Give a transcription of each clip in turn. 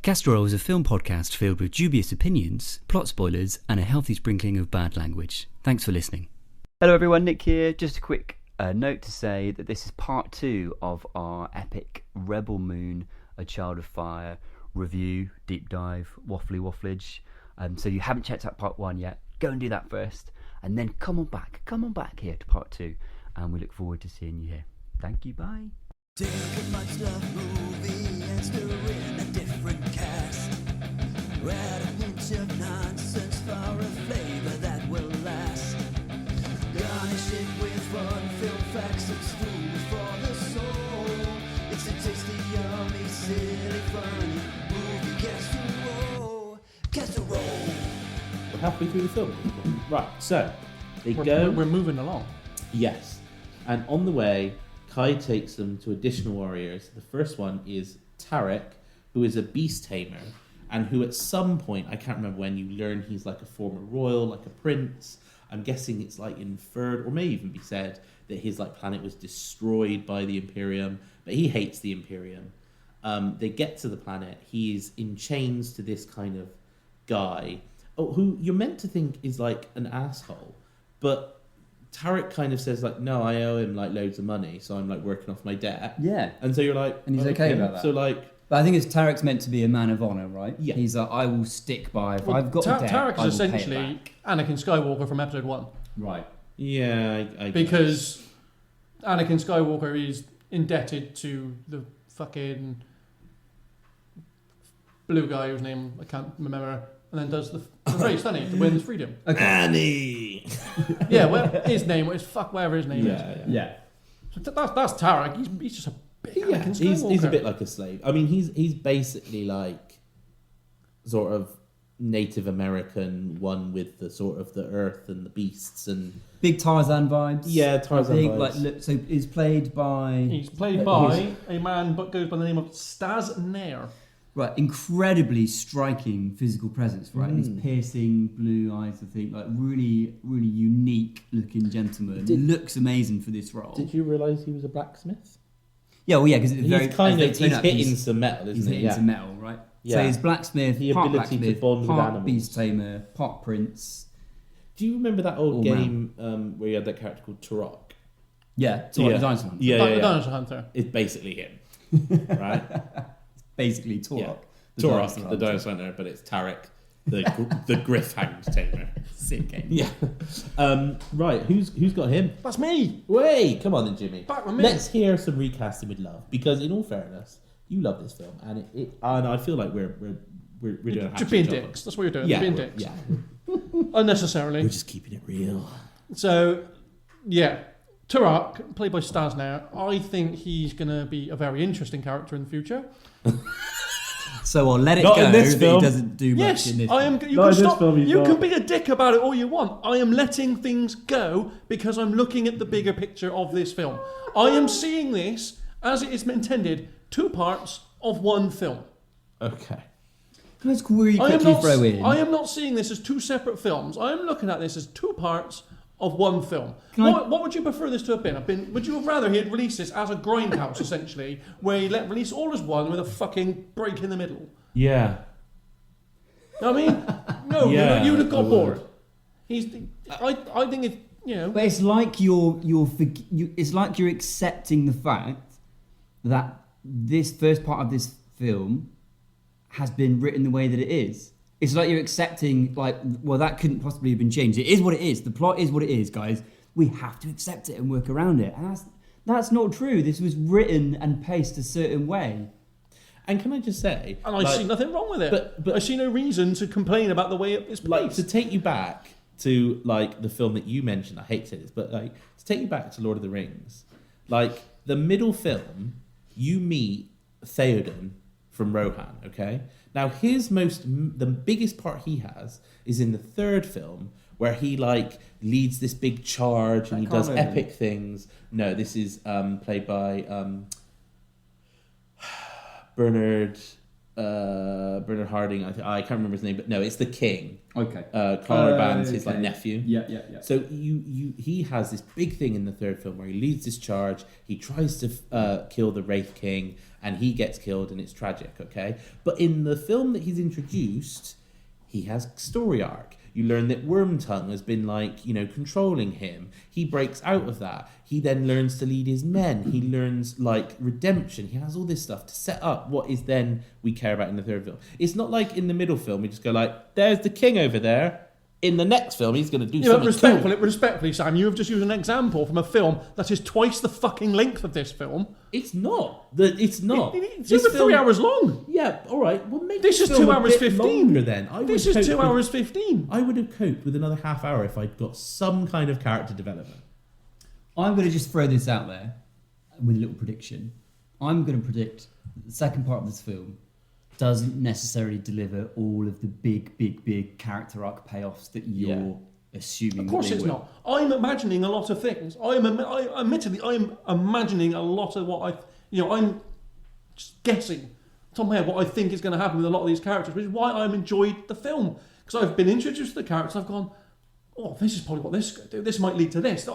Castorol is a film podcast filled with dubious opinions, plot spoilers, and a healthy sprinkling of bad language. Thanks for listening. Hello everyone, Nick here. Just a quick note to say that this is part 2 of our epic Rebel Moon, A Child of Fire review, deep dive, wafflage. So you haven't checked out part 1 yet, go and do that first, and then come on back here to part 2, and we look forward to seeing you here. Thank you, bye. Take a much loved movie and stir in a different cast. Add a hint of nonsense for a flavor that will last. Garnish it with fun, film facts and food for the soul. It's a tasty, yummy, silly, funny movie casserole. Casserole. We're halfway through the film. Right, so We're moving along. Yes, and on the way, Kai takes them to additional warriors. The first one is Tarek, who is a beast tamer, and who at some point, I can't remember when, you learn he's like a former royal, like a prince. I'm guessing it's like inferred, or may even be said, that his like planet was destroyed by the Imperium, but he hates the Imperium. They get to the planet. He's in chains to this kind of guy, who you're meant to think is like an asshole, but Tarek kind of says like, no, I owe him like loads of money, so I'm like working off my debt. Yeah. And so you're like, and he's okay about that. So like, but I think it's Tarek's meant to be a man of honor, right? Yeah. He's like, I will stick by if I've got a debt. Tarek I will is essentially pay it back. Anakin Skywalker from Episode 1. Right. yeah, I Because Anakin Skywalker is indebted to the fucking blue guy whose name I can't remember, and then does the race, doesn't he, to win freedom. Okay. Annie. Yeah, well, his name, whatever his name is. Yeah. So that's Tarek. He's just a big Anakin Skywalker. He's a bit like a slave. I mean, he's basically like sort of Native American, one with the sort of the earth and the beasts and Big Tarzan vibes. Yeah, Tarzan vibes. Like, so he's played by... He's played by a man but goes by the name of Stas Nair. Right, incredibly striking physical presence, right? His piercing blue eyes, I think, like really, really unique looking gentleman. Looks amazing for this role. Did you realise he was a blacksmith? Yeah, well, yeah, because He's hitting some metal, isn't he's he? hitting some metal, right? Yeah. So he's blacksmith, The part ability to blacksmith, bond with part animals. beast tamer, part prince. Do you remember that old Oh, game where you had that character called Turok? Yeah, so the dinosaur hunter. The Dinosaur Hunter. It's basically him, right? Basically Turok. Turok, the dinosaur hunter, but it's Tarek, the griff-hanged tamer. Sick game. Yeah. Right, who's got him? That's me. Wait, come on then, Jimmy. Back with me. Let's hear some recasting with love, because in all fairness, you love this film, and and I feel like we're doing a Just being dicks. That's what you're doing. Yeah, Being dicks. yeah. Unnecessarily. We're just keeping it real. So, yeah. Turok, played by Stas Nair, I think he's going to be a very interesting character in the future. So I'll let it Not go in this that film. he doesn't do much in this I am. film. You Not can in this stop. film, he's You not. can be a dick about it all you want. I am letting things go because I'm looking at the bigger picture of this film. I am seeing this as it is intended, 2 parts of one film. Okay. Can I just really quickly throw in? I am not seeing this as 2 separate films. I am looking at this as 2 parts of one film. Can I- What would you prefer this to have been? Would you have rather he had released this as a grindhouse, essentially, where he let release all as one with a fucking break in the middle? Yeah. You know what I mean? No, Yeah, you'd have I got would. bored. I think it, But it's like it's like you're accepting the fact that this first part of this film has been written the way that it is. It's like you're accepting, like, well, that couldn't possibly have been changed. It is what it is. The plot is what it is, guys. We have to accept it and work around it. And that's not true. This was written and paced a certain way. And can I just say... and I see nothing wrong with it. But I see no reason to complain about the way it's like, placed. to take you back to, like, the film that you mentioned, I hate to say this, but, like, to take you back to Lord of the Rings, like, the middle film, you meet Theoden from Rohan, okay? Now, the biggest part he has is in the 3rd film, where he, like, leads this big charge and he does epic things. No, this is played by Bernard Bernard Harding. I can't remember his name, but no, it's the King. Okay. Carl Urban's his like nephew. Yeah. So he has this big thing in the third film where he leads this charge. He tries to kill the Wraith King, and he gets killed, and it's tragic. Okay, but in the film that he's introduced, he has story arc. You learn that Wormtongue has been controlling him. He breaks out of that. He then learns to lead his men. He learns redemption. He has all this stuff to set up what is then we care about in the third film. It's not like in the middle film we just go there's the king over there. In the next film he's going to do something cool. Respectfully, Sam, you have just used an example from a film that is twice the fucking length of this film. It's not. It's not. It's over 3 hours long. Yeah, all right. Well, make this is 2 hours 15. Longer then. This is 2 hours 15. I would have coped with another half hour if I'd got some kind of character development. I'm going to just throw this out there with a little prediction. I'm going to predict the second part of this film doesn't necessarily deliver all of the big character arc payoffs that you're assuming. Of course it's not. I'm imagining a lot of things. Admittedly, I'm imagining a lot of what I'm just guessing top of my head what I think is going to happen with a lot of these characters, which is why I've enjoyed the film. Because I've been introduced to the characters, I've gone, oh, this is probably what this is going to do. This might lead to this.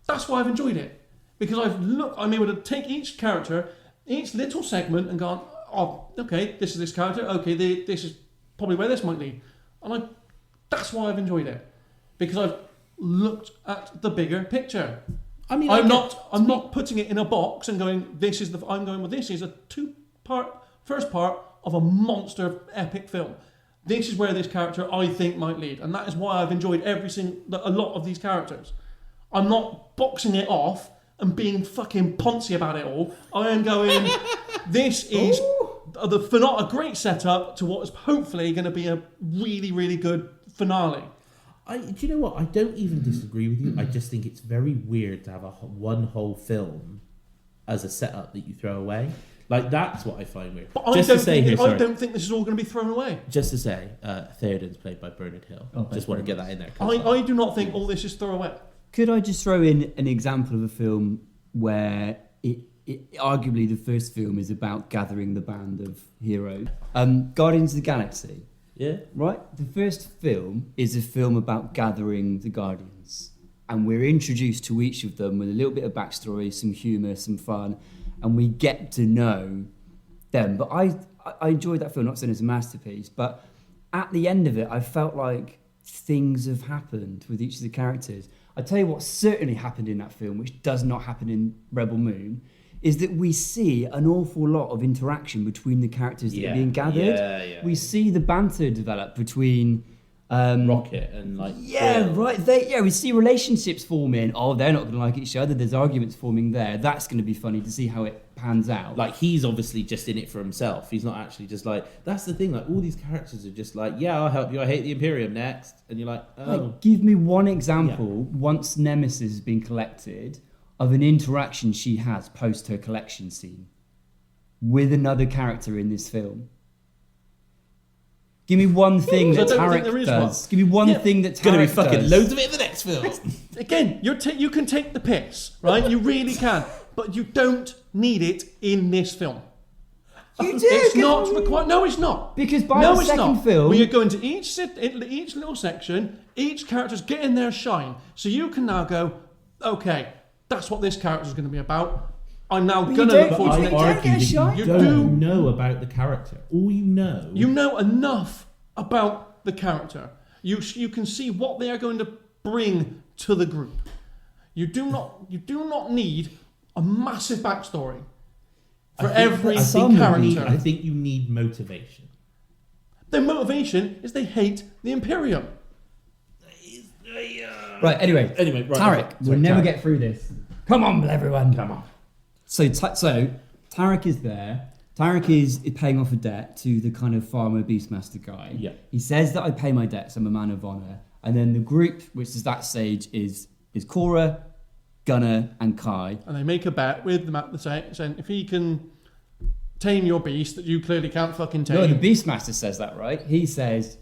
That's why I've enjoyed it. Because I'm able to take each character, each little segment, and gone, oh, okay, this is this character. Okay, this is probably where this might lead. And that's why I've enjoyed it. Because I've looked at the bigger picture. I mean, I'm not putting it in a box and going, this is a first part of a monster epic film. This is where this character I think might lead. And that is why I've enjoyed a lot of these characters. I'm not boxing it off and being fucking poncy about it all. I am going, this is a great setup to what is hopefully going to be a really, really good finale. Do you know what? I don't even disagree with you. I just think it's very weird to have one whole film as a setup that you throw away. That's what I find weird. But I don't think this is all going to be thrown away. Just to say, Theoden's played by Bernard Hill. Just want to get that in there. I do not think all this is thrown away. Could I just throw in an example of a film where it arguably the first film is about gathering the band of heroes? Guardians of the Galaxy. Yeah. Right? The first film is a film about gathering the Guardians. And we're introduced to each of them with a little bit of backstory, some humour, some fun, and we get to know them. But I enjoyed that film, not saying it's a masterpiece, but at the end of it, I felt like things have happened with each of the characters. I tell you what certainly happened in that film, which does not happen in Rebel Moon, is that we see an awful lot of interaction between the characters that are being gathered. We see the banter develop between Rocket and Quill. Right. We see relationships forming. Oh, they're not going to like each other. There's arguments forming there. That's going to be funny to see how it pans out. He's obviously just in it for himself. He's not actually just that's the thing. All these characters are just I'll help you. I hate the Imperium next, and you're oh. Give me one example once Nemesis has been collected of an interaction she has post her collection scene with another character in this film. Give me one thing that Tarek does. Give me one thing that Tarek does. Going to be fucking loads of it in the next film. Again, you can take the piss, right? You really can. But you don't need it in this film. You do. It's not required. No, it's not. Because by the second film... When you go into each little section, each character's getting their shine. So you can now go, okay, that's what this character's going to be about. I'm now going to look forward to it. You don't know about the character. All you know... You know enough about the character. You can see what they are going to bring to the group. You do not need a massive backstory for every character. I think you need motivation. Their motivation is they hate the Imperium. Right, anyway, Tarek, we'll never get through this. Come on, everyone, come on. So Tarek is there. Tarek is paying off a debt to the kind of farmer beastmaster guy. Yeah. He says that I pay my debts, I'm a man of honour. And then the group, which is that stage, is Cora, Gunnar, and Kai. And they make a bet with the saying, if he can tame your beast that you clearly can't fucking tame. No, the beastmaster says that, right? He says,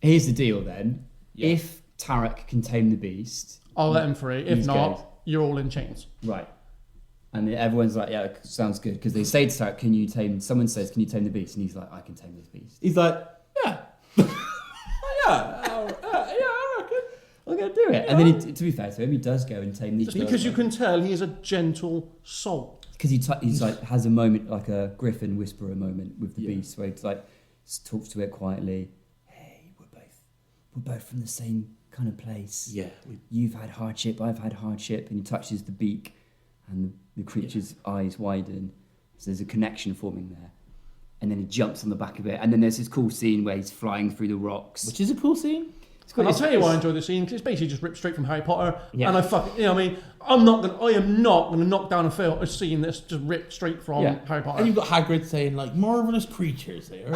here's the deal then. Yeah. If Tarek can tame the beast, I'll let him free. If not, you're all in chains. Right. And everyone's like, yeah, sounds good. Because they say to Tarek, someone says, can you tame the beast? And he's like, I can tame this beast. He's like, yeah. I reckon. I'm going to do it. And then, to be fair to him, he does go and tame these Just beasts. because you can tell he is a gentle soul. Because he's like, has a moment, like a Griffin whisperer moment with the beast, where he like talks to it quietly. Hey, we're both from the same kind of place. Yeah. You've had hardship, I've had hardship. And he touches the beak, and the creature's eyes widen. So there's a connection forming there. And then he jumps on the back of it. And then there's this cool scene where he's flying through the rocks. Which is a cool scene. And I'll tell you why I enjoy the scene, because it's basically just ripped straight from Harry Potter. Yeah. And I am not going to knock down a scene that's just ripped straight from Harry Potter. And you've got Hagrid saying, like, marvellous creatures there.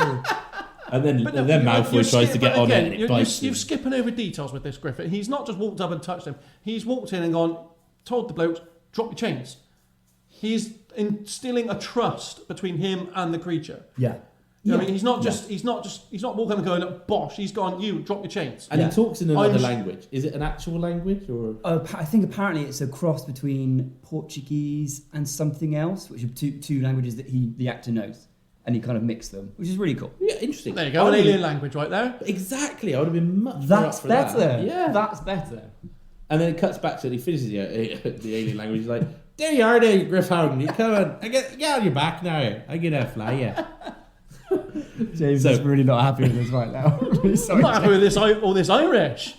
and then But Malfoy tries to get on it and it bites You're him. skipping over details with this Griffin. He's not just walked up and touched him. He's walked in and told the blokes, drop your chains. He's instilling a trust between him and the creature. Yeah. You know what I mean, he's not walking and going, bosh. He's gone, you drop your chains. And he talks in another language. Is it an actual language or? I think apparently it's a cross between Portuguese and something else, which are two languages that the actor knows, and he kind of mixed them, which is really cool. Yeah, interesting. There you go, an alien language right there. Exactly, I would have been much more That's up for better. that. Yeah, that's better. And then it cuts back to and he finishes the alien language. He's like, "There you are, there, Griffin. You come on, I get on your back now. I get to fly you." James is really not happy with this right now. Really sorry, I'm not happy with all this Irish.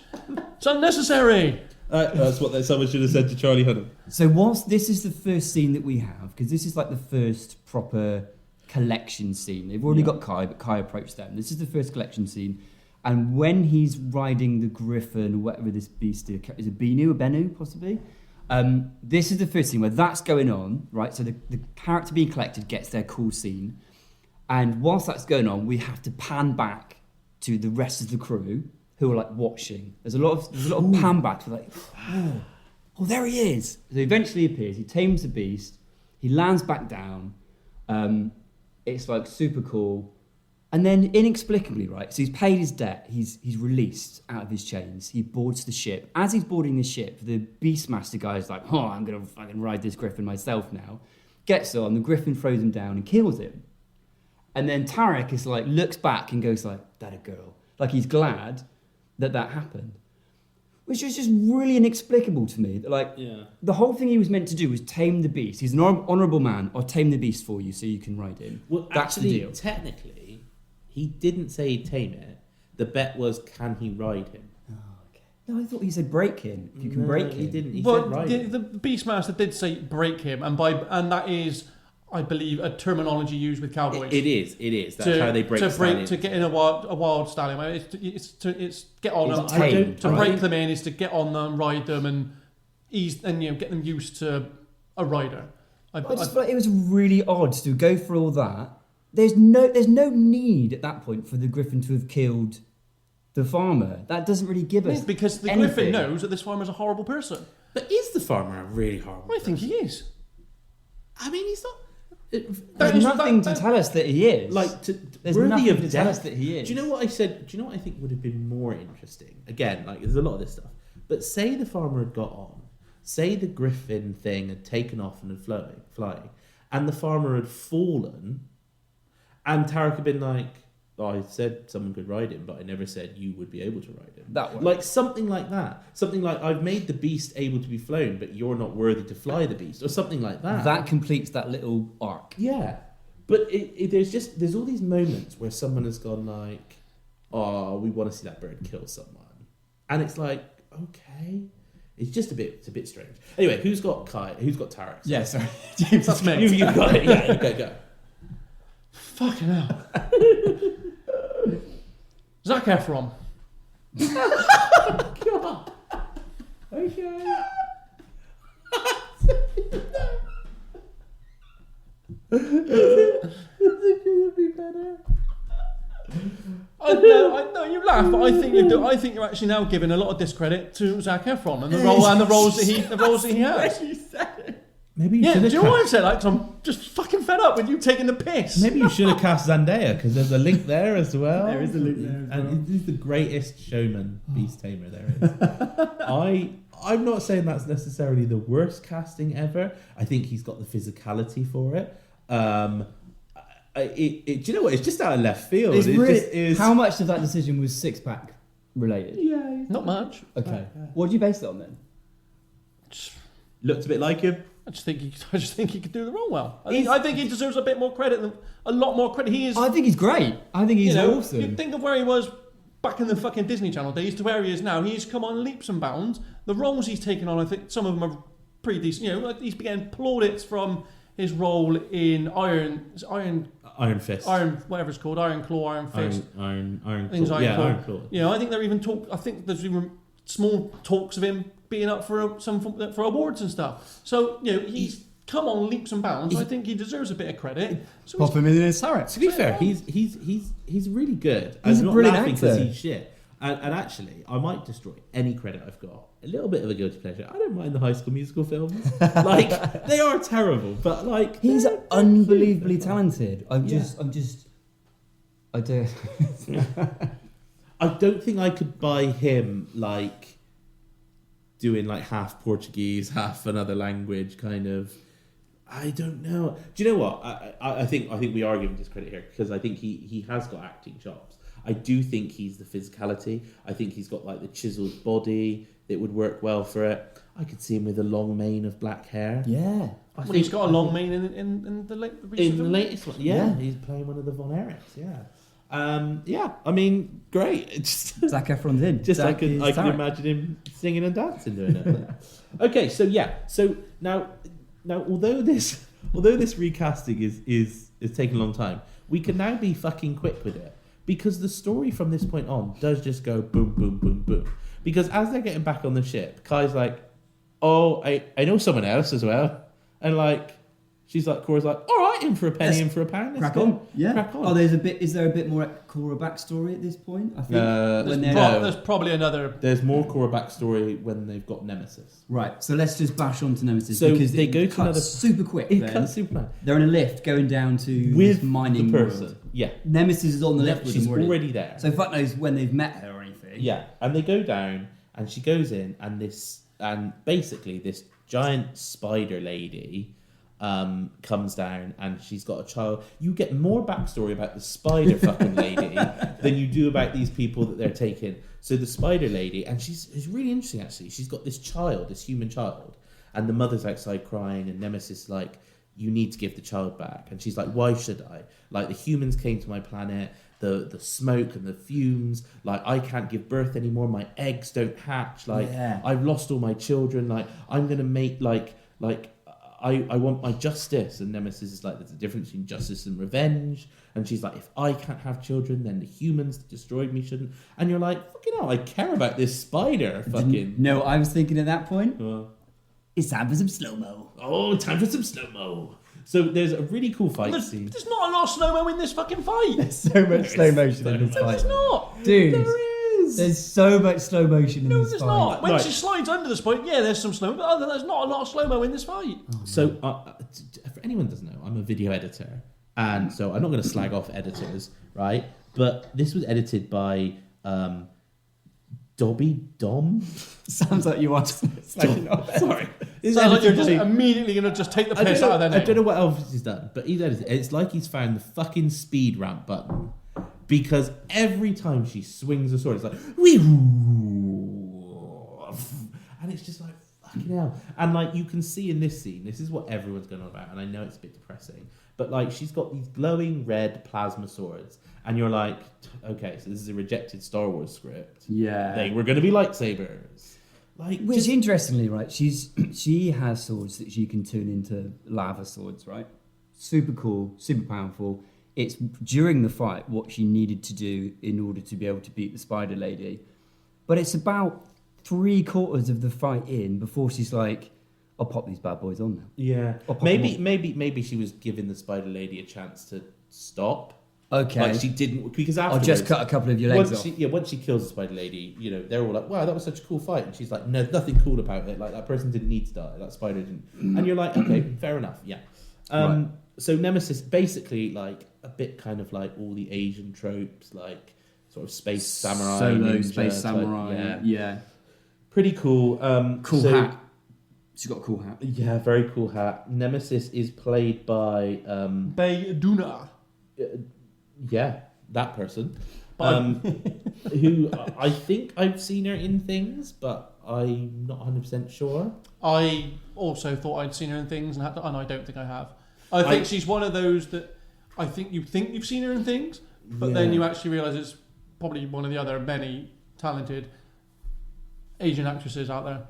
It's unnecessary. That's what someone should have said to Charlie Hunnam. So whilst this is the first scene that we have, because this is like the first proper collection scene. They've already got Kai, but Kai approached them. This is the first collection scene. And when he's riding the griffin, or whatever this beast is it Benu or Bennu, possibly? This is the first scene where that's going on, right? So the character being collected gets their cool scene. And whilst that's going on, we have to pan back to the rest of the crew who are like watching. There's a lot of pan backs. We're like, oh, there he is. So he eventually appears. He tames the beast. He lands back down. It's like super cool. And then inexplicably, right? So he's paid his debt. He's released out of his chains. He boards the ship. As he's boarding the ship, the Beastmaster guy is like, oh, I'm gonna fucking ride this griffin myself now. Gets on. The griffin throws him down and kills him. And then Tarek is like, looks back and goes like, that a girl. Like he's glad that happened. Which is just really inexplicable to me. Like, the whole thing he was meant to do was tame the beast. He's an honourable man. I'll tame the beast for you so you can ride him. Well, that's actually, the deal. Technically, he didn't say he'd tame it. The bet was, can he ride him? Oh, okay. No, I thought he said break him. If you can break him. He didn't. He But said ride him. the Beastmaster did say break him, and that is, I believe, a terminology used with cowboys. It is. That's how they break stallions. To get in a wild stallion. It's get on them. tame, To right? break them in is to get on them, ride them, and ease and get them used to a rider. I just felt it was really odd to go for all that. There's no need at that point for the griffin to have killed the farmer. That doesn't really give us because the anything. griffin knows that this farmer's a horrible person. But is the farmer a really horrible I think he is. I mean, he's not... There's nothing to tell us that he is. There's worthy nothing of to tell us that he is. Do you know what I said? Do you know what I think would have been more interesting? Again, like there's a lot of this stuff. But say the farmer had got on. Say the griffin thing had taken off and had flying, and the farmer had fallen, and Tarek had been like, oh, I said someone could ride him, but I never said you would be able to ride him. That one. Like something like that. Something like, I've made the beast able to be flown, but you're not worthy to fly the beast, or something like that. That completes that little arc. Yeah. But there's all these moments where someone has gone like, oh, we want to see that bird kill someone. And it's like, okay. It's a bit strange. Anyway, who's got Kai? Who's got Tarek? Yeah, sorry. James, that's me. You've got it. Yeah, you go. Fucking hell. Zac Efron. God. Okay. Is it gonna be better? I know you laugh, but I think you're actually now giving a lot of discredit to Zac Efron and the roles that he has. You said it. Maybe you Yeah, should do have you know what I'm cast. saying? Like, I'm just fucking fed up with you taking the piss. Maybe you should have cast Zendaya because there's a link there as well. There is a link there as well. And he's the greatest showman, beast tamer there is. I'm not saying that's necessarily the worst casting ever. I think he's got the physicality for it. Do you know what? It's just out of left field. It's It really, just is. how much of that decision was six-pack related? Yeah, Not much. Okay. What did you base it on then? looked a bit like him. I just think he could do the role well. I think he deserves a bit more credit, a lot more credit. He is. I think he's great. I think he's awesome. You think of where he was back in the fucking Disney Channel days to where he is now. He's come on leaps and bounds. The roles he's taken on, I think some of them are pretty decent. You know, like he's getting plaudits from his role in Iron Fist. whatever it's called, Iron Claw, Iron Fist. Iron Things Claw. Iron Claw. Iron Claw. You know, I think they're even I think there's even small talks of him being up for for awards and stuff. So you know, he's come on leaps and bounds. I think he deserves a bit of credit. So Pop him in his turret. To be fair, he's really good. He's I'm a not brilliant laughing actor. because he's shit. And actually, I might destroy any credit I've got. A little bit of a guilty pleasure. I don't mind the High School Musical films. Like, they are terrible, but like... He's unbelievably talented. I don't. I don't think I could buy him, like, doing, like, half Portuguese, half another language, kind of... I don't know. Do you know what? I think we are giving discredit here, because I think he has got acting chops. I do think he's the physicality. I think he's got, like, the chiseled body that would work well for it. I could see him with a long mane of black hair. Yeah. He's got a long mane in the latest one. Yeah, he's playing one of the Von Erichs. Yeah. I mean, great. It's just, Zac Efron's in. just I Zac can is Tarek. imagine him singing and dancing doing it. Okay, so now although this recasting is taking a long time, we can now be fucking quick with it, because the story from this point on does just go boom, boom, boom, boom. Because as they're getting back on the ship, Kai's like, oh, I know someone else as well. And like, she's like, Cora's like, all right, in for a penny, in for a pound. Crack on. Yeah. Crack on. Oh, is there a bit more Cora backstory at this point? I think. There's probably another. There's more Cora backstory when they've got Nemesis. Right, so let's just bash on to Nemesis. So because they it go to cuts another- super quick. It then. cuts Superman. They're in a lift going down to With this mining the person. world. Yeah. Nemesis is on the lift with She's them already there. So fuck knows when they've met her or anything. Yeah, and they go down, and she goes in, and basically this giant spider lady comes down, and she's got a child. You get more backstory about the spider fucking lady than you do about these people that they're taking. So the spider lady, and it's really interesting actually. She's got this child, this human child, and the mother's outside crying, and Nemesis is like, you need to give the child back. And she's like, why should I? Like, the humans came to my planet, the smoke and the fumes, like, I can't give birth anymore, my eggs don't hatch, like, I've lost all my children, like, I'm gonna make, I want my justice. And Nemesis is like, there's a difference between justice and revenge. And she's like, if I can't have children, then the humans that destroyed me shouldn't. And you're like, fucking hell, I care about this spider, fucking... No, I was thinking at that point, It's time for some slow-mo. Oh, time for some slow-mo. So there's a really cool fight scene. There's not a lot of slow-mo in this fucking fight. There's so much slow motion in this No, fight. there's not. Dude, There is. there's so much slow motion in No, this there's fight. not. When Right. she slides under the spike, there's some slow-mo, but other than that, there's not a lot of slow-mo in this fight. So, for anyone who doesn't know, I'm a video editor. And so I'm not going to slag off editors, right? But this was edited by Dobby Dom. Sounds like you are slagging off. Sorry. Sounds like you're just immediately going to just take the piss out of their I name. don't know what else he's done, but he's edited. It's like he's found the fucking speed ramp button, because every time she swings a sword, it's like wee, and it's just like fucking hell. And like, you can see in this scene, this is what everyone's going on about, and I know it's a bit depressing, but like, she's got these glowing red plasma swords, and you're like, okay, so this is a rejected Star Wars script. Yeah. They were going to be lightsabers. Like, Which, interestingly, right, she has swords that she can turn into lava swords, right? Super cool, super powerful. It's during the fight what she needed to do in order to be able to beat the spider lady. But it's about 3/4 of the fight in before she's like, I'll pop these bad boys on now. yeah, Or pop maybe she was giving the spider lady a chance to stop. Okay. Like she didn't, because I'll afterwards, just cut a couple of your legs off. once she kills the spider lady, they're all like, wow, that was such a cool fight. And she's like, no, nothing cool about it. Like, that person didn't need to die. That spider didn't. And you're like, okay, fair enough. Yeah. Right. So Nemesis, basically, like, a bit kind of like all the Asian tropes, like sort of space samurai. Solo ninja space type, samurai. Yeah. Pretty cool. Cool hat. She's got a cool hat. Yeah, very cool hat. Nemesis is played by... Bay Duna. Yeah, that person. Who I think I've seen her in things, but I'm not 100% sure. I also thought I'd seen her in things, and I don't think I have. I think she's one of those that I think you've seen her in things, but then you actually realise it's probably one of the other many talented Asian actresses out there.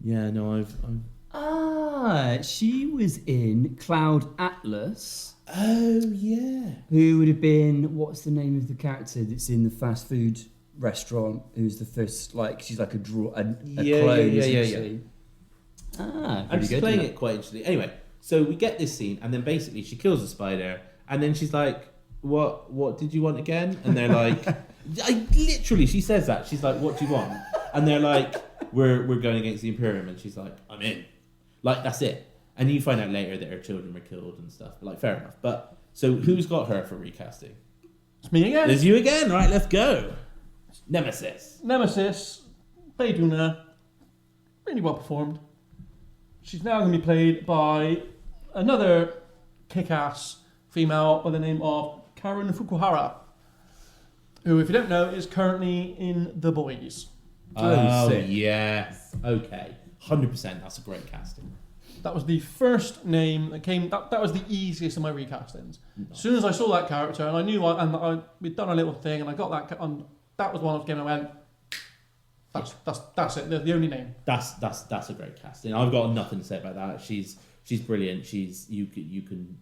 Yeah, no, She was in Cloud Atlas. Oh, yeah. Who would have been, what's the name of the character that's in the fast food restaurant? Who's the first, like, she's like a clone, essentially. And she's playing it quite interestingly. Anyway, so we get this scene, and then basically she kills the spider, and then she's like, what did you want again? And they're like, she says that. She's like, what do you want? And they're like, we're going against the Imperium, and she's like, I'm in. Like, that's it. And you find out later that her children were killed and stuff. Like, fair enough. But, so who's got her for recasting? It's me again. It's you again. Right, let's go. Nemesis, Bay Duna, really well performed. She's now going to be played by another kick-ass female by the name of Karen Fukuhara, who, if you don't know, is currently in The Boys. Oh, yes. Okay. 100%. That's a great casting. That was the first name that came. That was the easiest of my recastings. Nice. As soon as I saw that character, and I knew, we'd done a little thing, and I got that. That was one of the game. I went, that's it. The only name. That's a great casting. I've got nothing to say about that. She's brilliant. You can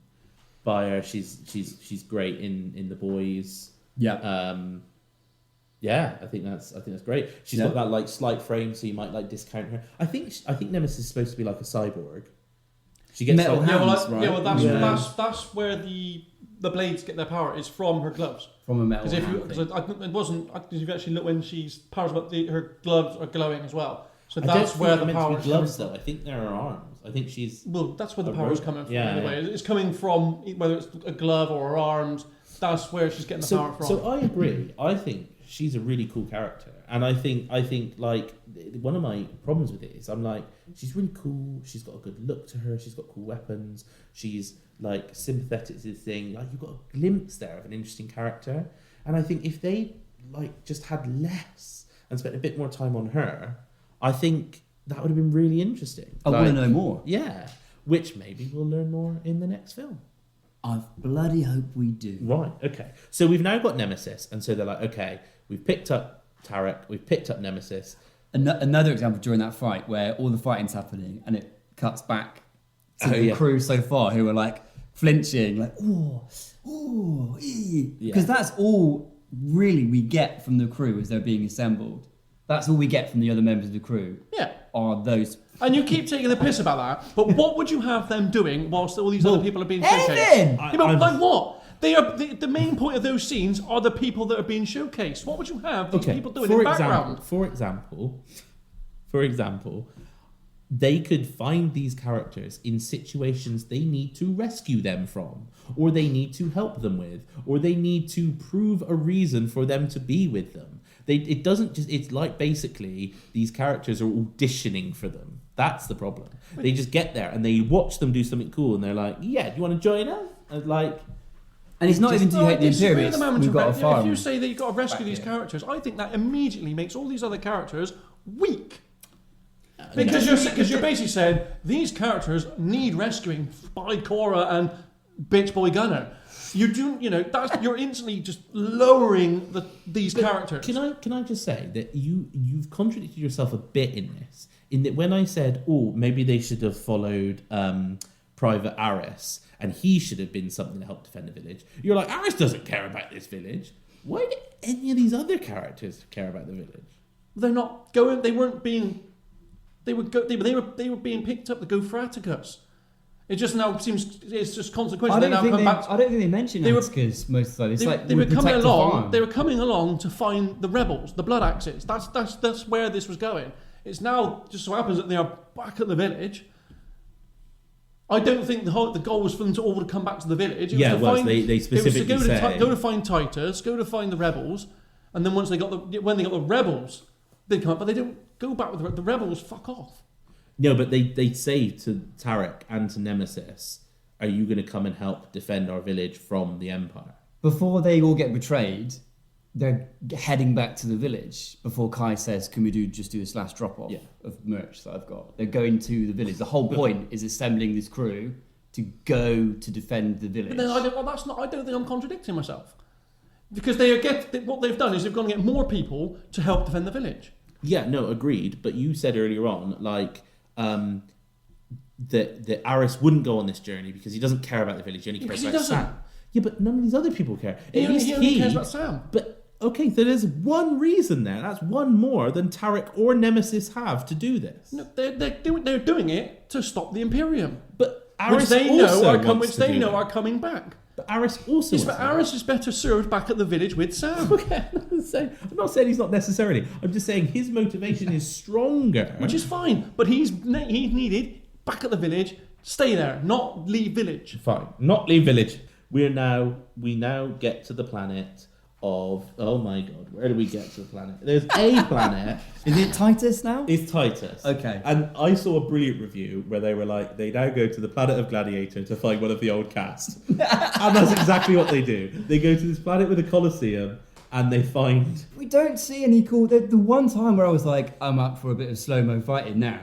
buy her. She's great in The Boys. Yeah. Yeah, I think that's great. She's got that like slight frame, so you might like discount her. I think Nemesis is supposed to be like a cyborg. She gets metal hands, right? Yeah, well, that's where the blades get their power, is from her gloves. From a metal hand. Because if you actually look when she's powers up, her gloves are glowing as well. So I that's don't where think the they're meant power to be gloves though. I think they're her arms. I think she's that's where the power is coming from. Yeah, anyway, it's coming from whether it's a glove or her arms. That's where she's getting the power from. So I agree. I think she's a really cool character, and I think like one of my problems with it is I'm like, she's really cool. She's got a good look to her. She's got cool weapons. She's like sympathetic to the thing. Like, you've got a glimpse there of an interesting character, and I think if they like just had less and spent a bit more time on her, I think that would have been really interesting. I want to know more. Yeah, which maybe we'll learn more in the next film. I bloody hope we do. Right, okay. So we've now got Nemesis, and so they're like, okay, we've picked up Tarek, we've picked up Nemesis. Another example during that fight where all the fighting's happening and it cuts back to the crew so far who are like flinching, like, because that's all really we get from the crew as they're being assembled. That's all we get from the other members of the crew. Yeah. Are those. And you keep taking the piss about that, but what would you have them doing whilst all these other people are being showcased? Anything! Like what? They are the main point of those scenes are the people that are being showcased. What would you have these people doing in the background? For example, they could find these characters in situations they need to rescue them from, or they need to help them with, or they need to prove a reason for them to be with them. It's like basically these characters are auditioning for them. That's the problem. They just get there and they watch them do something cool and they're like, yeah, do you want to join us? And it's not even do you hate the Imperium. We've got a fire. If you say that you've got to rescue these characters, I think that immediately makes all these other characters weak. Because you're basically saying these characters need rescuing by Cora and Bitch Boy Gunner. You're instantly just lowering these characters. Can I just say that you've contradicted yourself a bit in this, in that when I said, maybe they should have followed Private Aris and he should have been something to help defend the village, you're like, Aris doesn't care about this village. Why do any of these other characters care about the village? They're not going. They weren't being. They were being picked up to go for Atticus. It just now seems it's just consequential. I They now don't come back. think they mention They were- Axkers most of the time. It's like They were we coming protect the along. farm. They were coming along to find the rebels, the Blood Axes. That's where this was going. It's now just so happens that they are back at the village. I don't think the goal was for them to all come back to the village. It was to find, they specifically it was to say... go to find Titus, go to find the rebels, and then when they got the rebels, they come up, but they don't go back with the rebels. Fuck off. No, but they say to Tarek and to Nemesis, are you going to come and help defend our village from the Empire? Before they all get betrayed, they're heading back to the village. Before Kai says, "Can we just do this last drop off of merch that I've got?" They're going to the village. The whole point is assembling this crew to go to defend the village. But then I don't think I'm contradicting myself, because what they've done is they've gone to get more people to help defend the village. Yeah, no, agreed. But you said earlier on, like, that Aris wouldn't go on this journey because he doesn't care about the village. He only cares about Sam. Yeah, but none of these other people care. He only cares about Sam. But okay, so there's one reason there. That's one more than Tarek or Nemesis have to do this. No, they're doing it to stop the Imperium, But Aris which they know are coming back. But Aris also. Yes, but Aris is better served back at the village with Sam. Okay, I'm not saying he's not necessarily. I'm just saying his motivation is stronger. Which is fine, but he's needed back at the village. Stay there, not leave village. Fine, not leave village. We now get to the planet of, oh my god, where do we get to the planet? There's a planet. Is it Titus now? It's Titus. Okay. And I saw a brilliant review where they were like, they now go to the planet of Gladiator to find one of the old cast. And that's exactly what they do. They go to this planet with a Colosseum and they find... We don't see any cool... The one time where I was like, I'm up for a bit of slow-mo fighting now,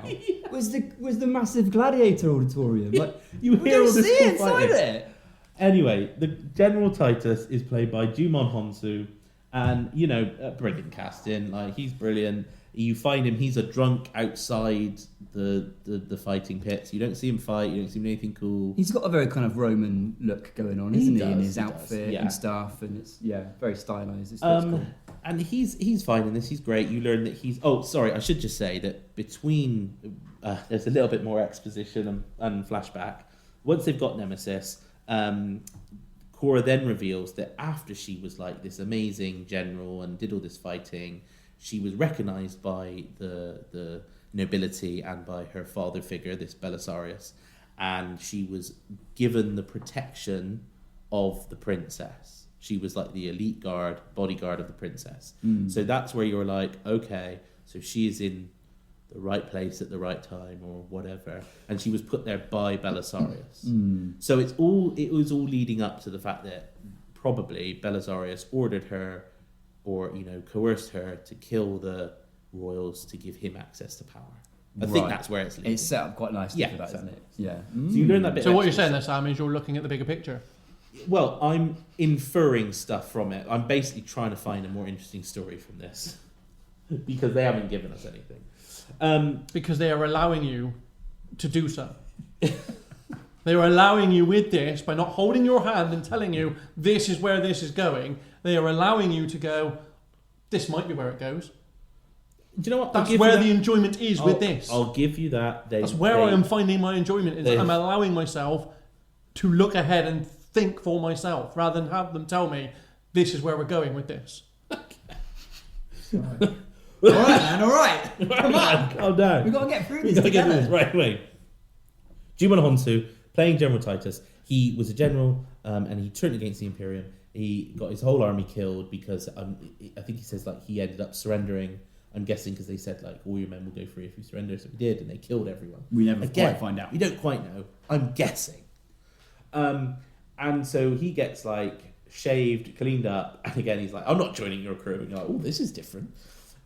was the massive Gladiator auditorium. Like, You we hear don't all this see cool inside fighting. it. Anyway, the General Titus is played by Jumon Honsu, and brilliant casting. Like, he's brilliant. You find him; he's a drunk outside the fighting pits. You don't see him fight. You don't see him do anything cool. He's got a very kind of Roman look going on, He isn't he? does, In his he does, outfit yeah. and stuff, and it's very stylized. It's cool. And he's fine in this. He's great. You learn that he's. Oh, sorry. I should just say that between there's a little bit more exposition and flashback. Once they've got Nemesis. Cora then reveals that after she was like this amazing general and did all this fighting, she was recognized by the nobility and by her father figure, this Belisarius, and she was given the protection of the princess. She was like the elite bodyguard of the princess. So that's where you're like, okay, so she is in the right place at the right time or whatever, and she was put there by Belisarius. So it was all leading up to the fact that probably Belisarius ordered her or coerced her to kill the royals to give him access to power. I think that's where it's leading. It's set up quite nicely Yeah, for that, isn't it? Yeah. So you learn that bit. So of what you're extra saying there, Sam, is you're looking at the bigger picture. Well, I'm inferring stuff from it. I'm basically trying to find a more interesting story from this because they haven't given us anything. Because they are allowing you to do so. They are allowing you with this, by not holding your hand and telling you this is where this is going, they are allowing you to go, this might be where it goes. Do you know what? That's where the enjoyment is with this. I'll give you that. That's where I am finding my enjoyment. I'm allowing myself to look ahead and think for myself rather than have them tell me this is where we're going with this. All right, man. All right. Come on. Calm down. We've got to get through this We've got to get together. this right away. Jumon Honsu, playing General Titus. He was a general, and he turned against the Imperium. He got his whole army killed because I think he says like he ended up surrendering. I'm guessing because they said like all your men will go free if you surrender, so he did, and they killed everyone. We never quite find out. We don't quite know. I'm guessing. And so he gets like shaved, cleaned up, and again he's like, "I'm not joining your crew." And you're like, "Oh, this is different."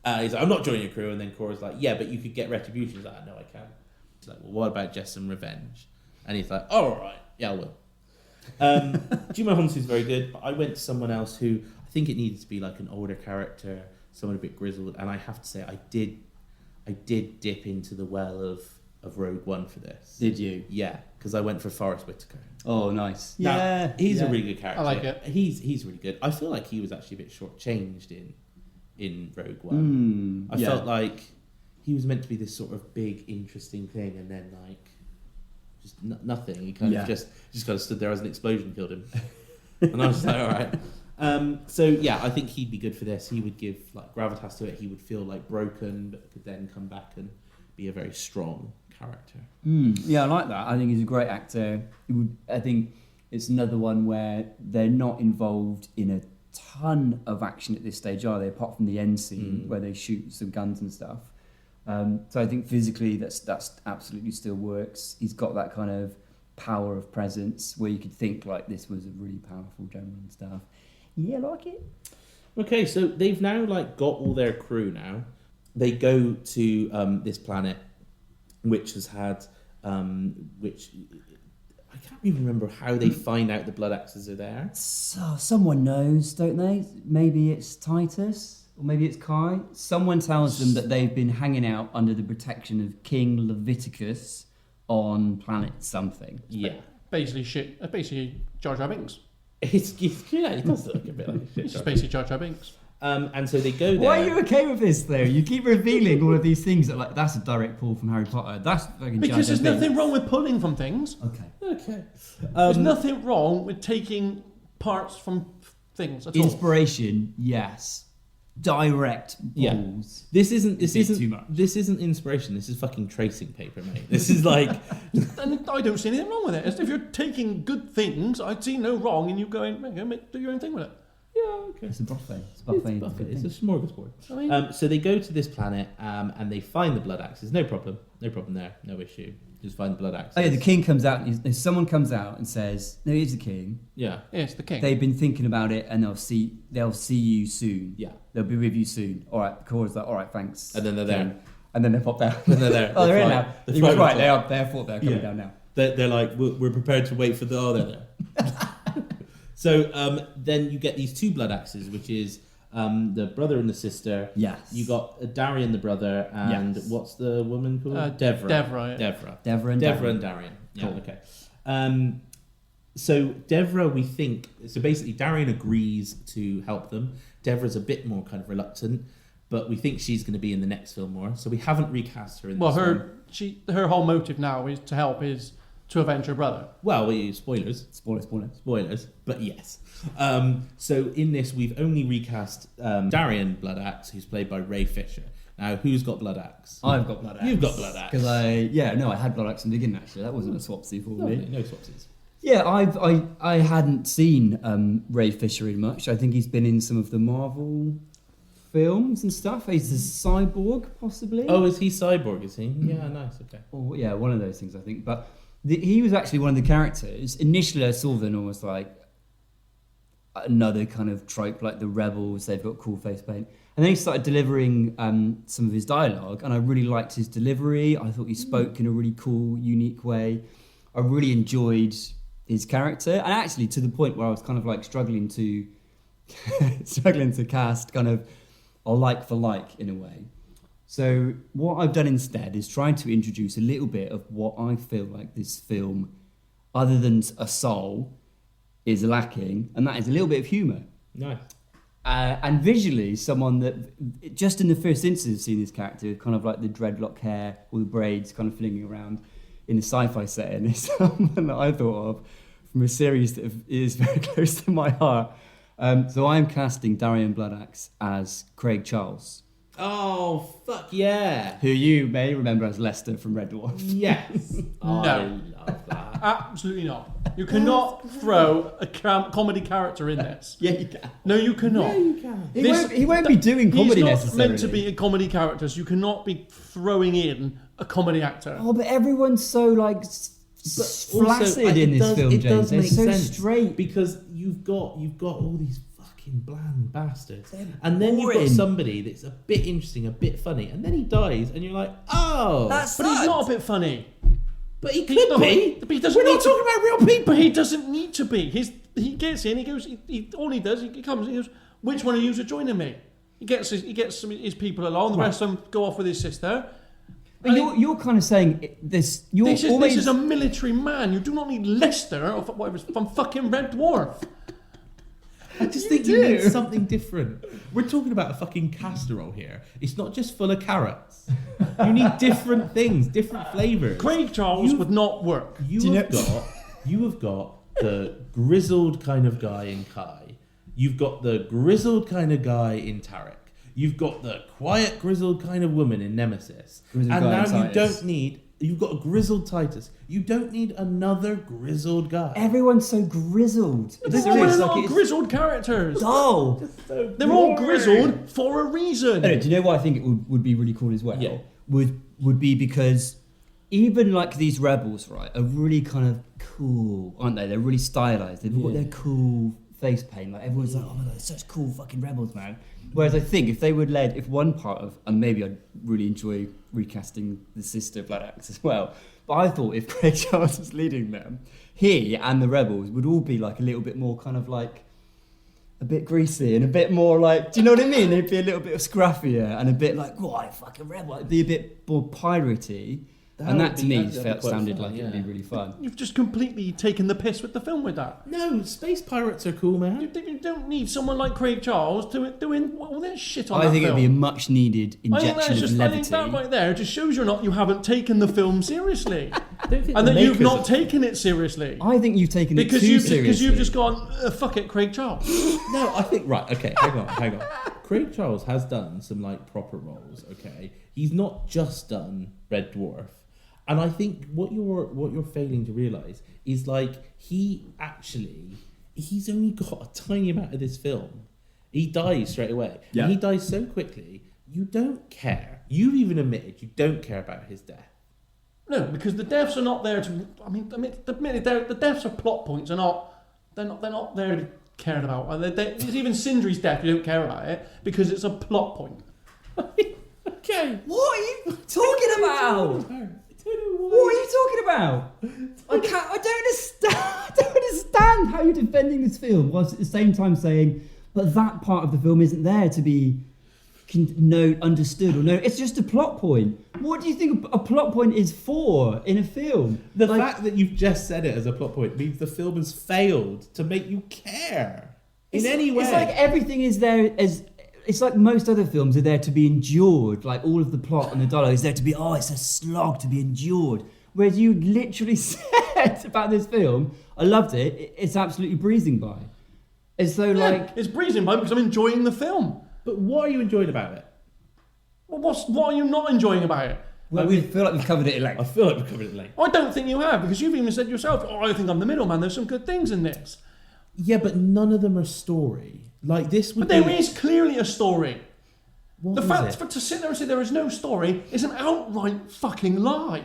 He's like, "I'm not joining your crew," and then Cora's like, "Yeah, but you could get retribution." He's like, "No, I can't." He's like, "Well, what about just some revenge?" And he's like, "Oh, all right, yeah, I will." Jumon Honsu's very good, but I went to someone else who I think it needed to be like an older character, someone a bit grizzled, and I have to say I did dip into the well of Rogue One for this. Did you? Yeah, because I went for Forrest Whitaker. Oh, nice. Now, he's a really good character. I like it. He's really good. I feel like he was actually a bit shortchanged in Rogue One. I felt like he was meant to be this sort of big, interesting thing, and then like just nothing. He kind of just kind of stood there as an explosion killed him. And I was like, all right. So yeah, I think he'd be good for this. He would give like gravitas to it. He would feel like broken, but could then come back and be a very strong character. Yeah, I like that. I think he's a great actor. I think it's another one where they're not involved in a ton of action at this stage, are they? Apart from the end scene where they shoot some guns and stuff. So I think physically that's absolutely still works. He's got that kind of power of presence where you could think like this was a really powerful general and stuff. Yeah, I like it. Okay, so they've now like got all their crew now. They go to this planet, which has had, which I can't even remember how they find out the blood axes are there. So someone knows, don't they? Maybe it's Titus or maybe it's Kai. Someone tells them that they've been hanging out under the protection of King Leviticus on planet something. Yeah, Basically shit. Basically Jar Jar Binks. it's yeah, it does look a bit like a shit. It's just basically Jar Jar Binks. And so they go there. Why are you okay with this though? You keep revealing all of these things that like that's a direct pull from Harry Potter. That's fucking Because Jar there's Jar Binks. nothing wrong with pulling from things. Okay. There's nothing wrong with taking parts from things at all. Inspiration, yes. Direct Yeah. balls. This isn't too much. This isn't inspiration. This is fucking tracing paper, mate. This is like And I don't see anything wrong with it. If you're taking good things, I see no wrong in you going, do your own thing with it. yeah, okay. It's a buffet. It's a buffet. It's a buffet. It's a smorgasbord. I mean, So they go to this planet and they find the blood axes. No problem there. No issue. Just find the blood axes. Oh yeah, the king comes out. Someone comes out and says, "No, he's the king. Yeah. it's the king. They've been thinking about it, and they'll see you soon. Yeah. They'll be with you soon. All right." Cora's like, "All right, thanks." And then they're there. And then they pop down. And they're there. Oh, they're in fine. now. The He was fine right. was They're coming Yeah. down now. They're like, we're prepared to wait for the... Oh, they're there. So then you get these two blood axes, which is the brother and the sister. Yes. You got Darian the brother, and Yes. what's the woman called? Devra. Devra, yeah. Devra and Darian. Yeah, Cool. okay. So Devra, we think... So basically, Darian agrees to help them. Devra's a bit more kind of reluctant, but we think she's going to be in the next film more. So we haven't recast her in this one. Her whole motive now is to help is to avenge her brother. Well, spoilers. Spoilers, but yes. So in this, we've only recast Darian Bloodaxe, who's played by Ray Fisher. Now, who's got Bloodaxe? I've got Bloodaxe. You've got Bloodaxe. Because I had Bloodaxe in the beginning, actually. That wasn't a swapsy for Lovely, me. no swapsies. Yeah, I hadn't seen Ray Fisher in much. I think he's been in some of the Marvel films and stuff. He's a cyborg, possibly. Oh, is he Cyborg, is he? Yeah, nice, okay. Or, yeah, one of those things, I think. But he was actually one of the characters. Initially, I saw them almost like another kind of trope, like the rebels, they've got cool face paint. And then he started delivering some of his dialogue, and I really liked his delivery. I thought he spoke in a really cool, unique way. I really enjoyed his character, and actually to the point where I was kind of like struggling to cast kind of a like for like in a way. So what I've done instead is trying to introduce a little bit of what I feel like this film, other than a soul, is lacking, and that is a little bit of humour. Nice. And visually, someone that, just in the first instance of seeing this character, kind of like the dreadlock hair, all the braids kind of flinging around in a sci-fi setting, is someone that I thought of from a series that is very close to my heart. So I'm casting Darian Bloodaxe as Craig Charles. Oh, fuck yeah. Who you may remember as Lester from Red Dwarf. Yes. No. I love that. Absolutely not. You cannot throw a comedy character in this. Yeah, you can. No, you cannot. Yeah, you can. He won't be doing comedy He's not necessarily. meant to be a comedy character, so you cannot be throwing in a comedy actor. Oh, but everyone's so like flaccid in this film, it James. does They're make so sense straight. because you've got all these fucking bland bastards, and then you've boring. got somebody that's a bit interesting, a bit funny, and then he dies, and you're like, oh, But he's not a bit funny. but he could He's not- be. but he doesn't We're not need to- talking about real people. But he doesn't need to be. He gets in. He goes. All he does. He comes. He goes. Which one of you are joining me? He gets his people along. The rest of them go off with his sister. But you're kind of saying this. This is a military man. You do not need Lester or whatever from fucking Red Dwarf. I just think you need something different. We're talking about a fucking casserole here. It's not just full of carrots. You need different things, different flavours. Craig Charles would not work. You have got the grizzled kind of guy in Kai. You've got the grizzled kind of guy in Tarek. You've got the quiet grizzled kind of woman in Nemesis. Grizzled and guy now in Titus. You've got a grizzled Titus. You don't need another grizzled guy. Everyone's so grizzled. They're all grizzled characters. Dull. They're all grizzled for a reason. Do you know what I think it would be really cool as well? Yeah. Would be because even like these rebels, right, are really kind of cool, aren't they? They're really stylized. They've got their cool face paint. Like everyone's like, oh my god, they're such cool fucking rebels, man. Whereas I think if one part of, and maybe I'd really enjoy recasting the sister Blood Axe as well, but I thought if Craig Charles was leading them, he and the rebels would all be like a little bit more kind of like a bit greasy and a bit more like, do you know what I mean? They'd be a little bit scruffier and a bit like, what, fucking rebel. It'd be a bit more piratey. And that to me sounded like it'd be really fun. You've just completely taken the piss with the film with that. No, space pirates are cool, man. You don't need someone like Craig Charles doing all that shit on that film. I think it'd be a much needed injection of levity. I think that right there just shows you haven't taken the film seriously. And that you've not taken it seriously. I think you've taken it too seriously. Because you've just gone, fuck it, Craig Charles. No, I think, right, okay, hang on. Craig Charles has done some, like, proper roles, okay? He's not just done Red Dwarf. And I think what you're failing to realise is, like, he's only got a tiny amount of this film. He dies straight away. Yeah. And he dies so quickly, you don't care. You've even admitted you don't care about his death. No, because the deaths are not there to. The deaths are plot points. They're not there to care about. It's even Sindri's death. You don't care about it because it's a plot point. Okay. What are you talking about? What are you talking about? I don't understand how you're defending this film whilst at the same time saying, but that part of the film isn't there to be understood or known. It's just a plot point. What do you think a plot point is for in a film? The fact that you've just said it as a plot point means the film has failed to make you care in any way. It's like everything is there as... It's like most other films are there to be endured. Like all of the plot and the dialogue is there to be, it's a slog to be endured. Whereas you literally said about this film, I loved it, it's absolutely breezing by. As though it's breezing by because I'm enjoying the film. But what are you enjoying about it? Well, what are you not enjoying about it? Well, we feel like we've covered it at length. I feel like we've covered it at length. I don't think you have, because you've even said yourself, I think I'm the middleman, there's some good things in this. Yeah, but none of them are story. Like this would But there is clearly a story. What the fact to sit there and say there is no story is an outright fucking lie.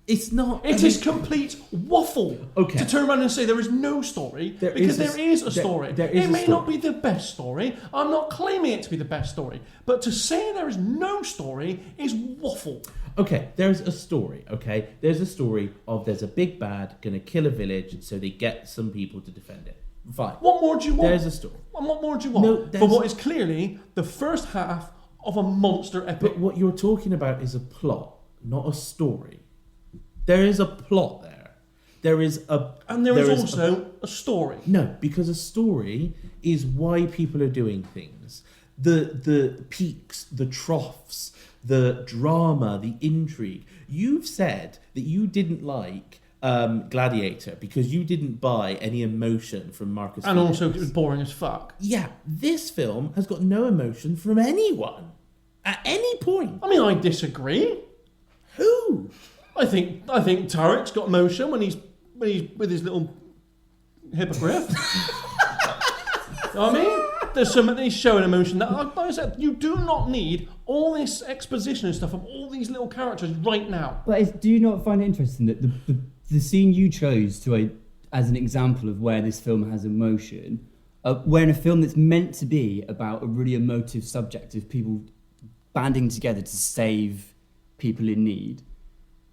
It's not. It is complete waffle. Okay. To turn around and say there is no story because there is a story. It may not be the best story. I'm not claiming it to be the best story, but to say there is no story is waffle. Okay, there's a story. Okay, there's a story of there's a big bad gonna kill a village, so they get some people to defend it. Fine. What more do you want? There's a story. And what more do you want? For what is clearly the first half of a monster epic. But what you're talking about is a plot, not a story. There is a plot there. There is a... And there is also a story. No, because a story is why people are doing things. The peaks, the troughs, the drama, the intrigue. You've said that you didn't like Gladiator because you didn't buy any emotion from Marcus And Phoenix. also it was boring as fuck. Yeah, this film has got no emotion from anyone. At any point. I mean, I disagree. Who? I think Tarek's got emotion when he's with his little hippogriff. You know what I mean? There's something he's showing emotion. That, like I said, you do not need all this exposition and stuff of all these little characters right now. But do you not find it interesting that the scene you chose as an example of where this film has emotion, where in a film that's meant to be about a really emotive subject of people banding together to save people in need,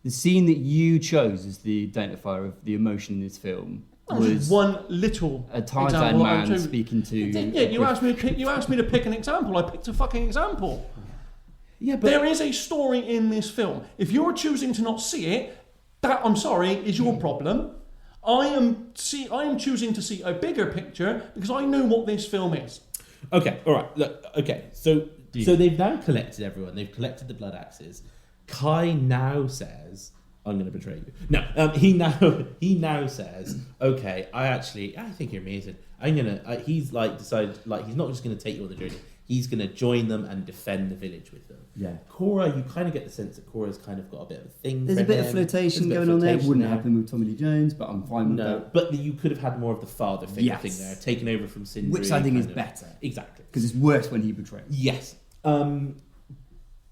the scene that you chose as the identifier of the emotion in this film was one little a Tarzan man speaking to... Yeah, you asked me to pick an example. I picked a fucking example. Yeah, but there is a story in this film. If you're choosing to not see it, that, I'm sorry, is your problem. I am choosing to see a bigger picture because I know what this film is. Okay, all right. Look, okay. So they've now collected everyone. They've collected the blood axes. Kai now says, "I'm going to betray you." No, he now says, "Okay, I think you're amazing. I'm gonna." He's like decided like he's not just going to take you on the journey. He's going to join them and defend the village with them. Yeah. Cora, you kind of get the sense that Cora's kind of got a bit of a thing. There's for a bit him. of flirtation There's a bit of going on there. flirtation Wouldn't there. happen with Tommy Lee Jones, but I'm fine with No, that. but you could have had more of the father figure Yes. thing there, taken over from Sindri. Which I think is kind of- better. Exactly. Because it's worse when he betrays. Yes.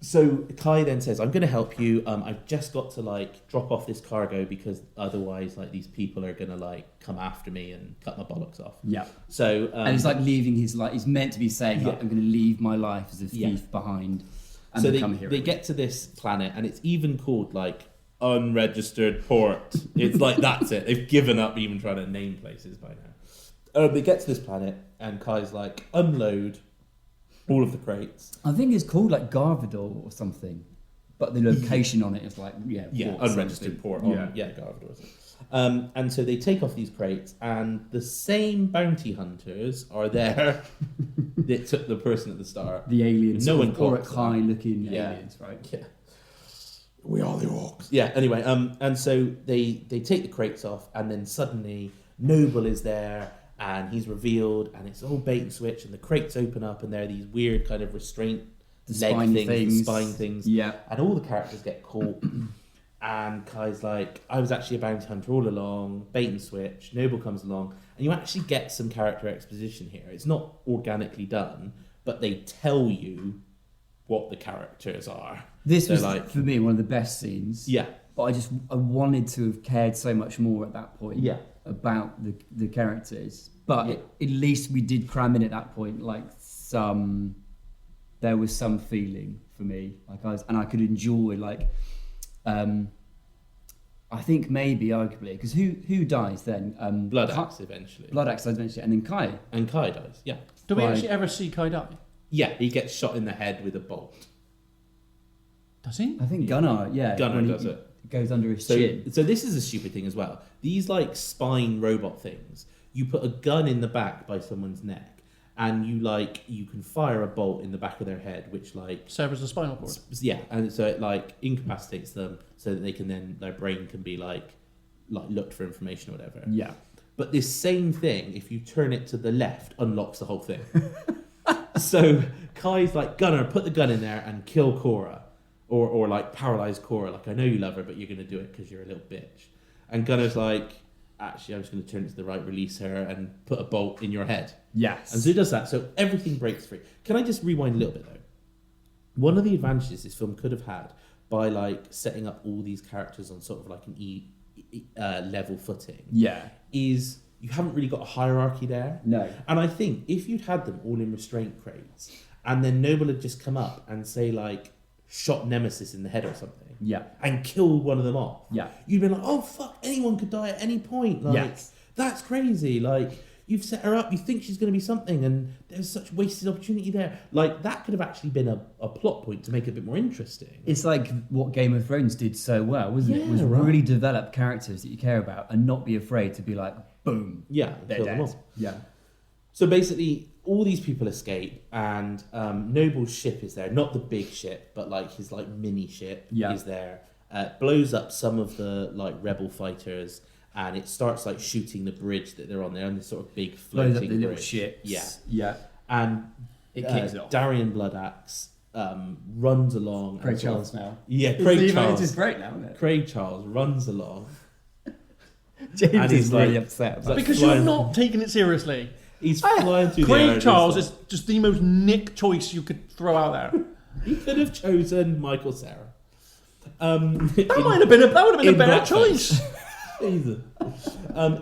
So Kai then says, "I'm going to help you. I've just got to like drop off this cargo because otherwise, like these people are going to like come after me and cut my bollocks off." Yeah. So And it's like leaving his life. He's meant to be saying, like, Yeah. I'm going to leave my life as a thief Yeah. behind and so become a hero. they get to this planet and it's even called like unregistered port. It's like that's it. They've given up even trying to name places by now. They get to this planet and Kai's like, unload all of the crates. I think it's called like Garvidor or something. But the location on it is like, Yeah, port unregistered something. port. Garvidor. And so they take off these crates, and the same bounty hunters are there that took the person at the start. The aliens. No one Auric clocks High them. looking Yeah. aliens, right? Yeah. We are the orcs. Yeah, anyway, and so they take the crates off, and then suddenly Noble is there, and he's revealed, and it's all bait and switch, and the crates open up, and there are these weird kind of restraint The leg spine things, things. the spine things. Yeah. And all the characters get caught. And Kai's like, I was actually a bounty hunter all along, bait and switch. Noble comes along, and you actually get some character exposition here. It's not organically done, but they tell you what the characters are. This They're was, like, for me, one of the best scenes. yeah, But I wanted to have cared so much more at that point Yeah. about the characters. But Yeah. at least we did cram in at that point, like there was some feeling for me. I could enjoy, like, I think maybe arguably, because who dies then? Blood Axe eventually. Blood Axe dies eventually, and then Kai. And Kai dies, yeah. Do we Right. actually ever see Kai die? Yeah, he gets shot in the head with a bolt. Does he? I think Gunnar, yeah. Gunnar when he does it. Goes under his So chin. this is a stupid thing as well. These like spine robot things, you put a gun in the back by someone's neck, and you can fire a bolt in the back of their head, which like Severs the spinal cord. yeah, and so it like incapacitates them, so that they can then their brain can be like looked for information or whatever. Yeah. But this same thing, if you turn it to the left, unlocks the whole thing. So Kai's like, Gunnar, put the gun in there and kill Cora. Or like paralyze Cora. Like, I know you love her, but you're going to do it because you're a little bitch. And Gunnar's like, actually, I'm just going to turn it to the right, release her, and put a bolt in your head. Yes. And so he does that. So everything breaks free. Can I just rewind a little bit, though? One of the advantages this film could have had by like setting up all these characters on sort of like an level footing Yeah. is you haven't really got a hierarchy there. No. And I think if you'd had them all in restraint crates and then Noble had just come up and say like shot Nemesis in the head or something Yeah. and killed one of them off, Yeah. you'd be like, oh fuck, anyone could die at any point. Like Yes. that's crazy. Like you've set her up, you think she's going to be something, and there's such wasted opportunity there. Like that could have actually been a plot point to make it a bit more interesting. It's like what Game of Thrones did so well, wasn't it? Yeah, Was right. really develop characters that you care about and not be afraid to be like, boom, Yeah, they're kill them dead. all. Yeah. So basically, all these people escape, and Noble's ship is there. Not the big ship, but like his like mini ship Yeah. is there. Blows up some of the like rebel fighters, and it starts like shooting the bridge that they're on. They're on this sort of big floating Blows up the little bridge. ships. Yeah, Yeah. and It kicks it off. Darian Bloodaxe runs along. Craig and sort Charles of- now. Yeah, Craig Charles. It's great now, isn't it? Craig Charles runs along. James And is he's really like- upset. it's About like- Because flying- you're not taking it seriously. He's flying through the air. Craig and Charles he's is just the most Nick choice you could throw out there. He could have chosen Michael Cera. That would have been a better choice. Jesus.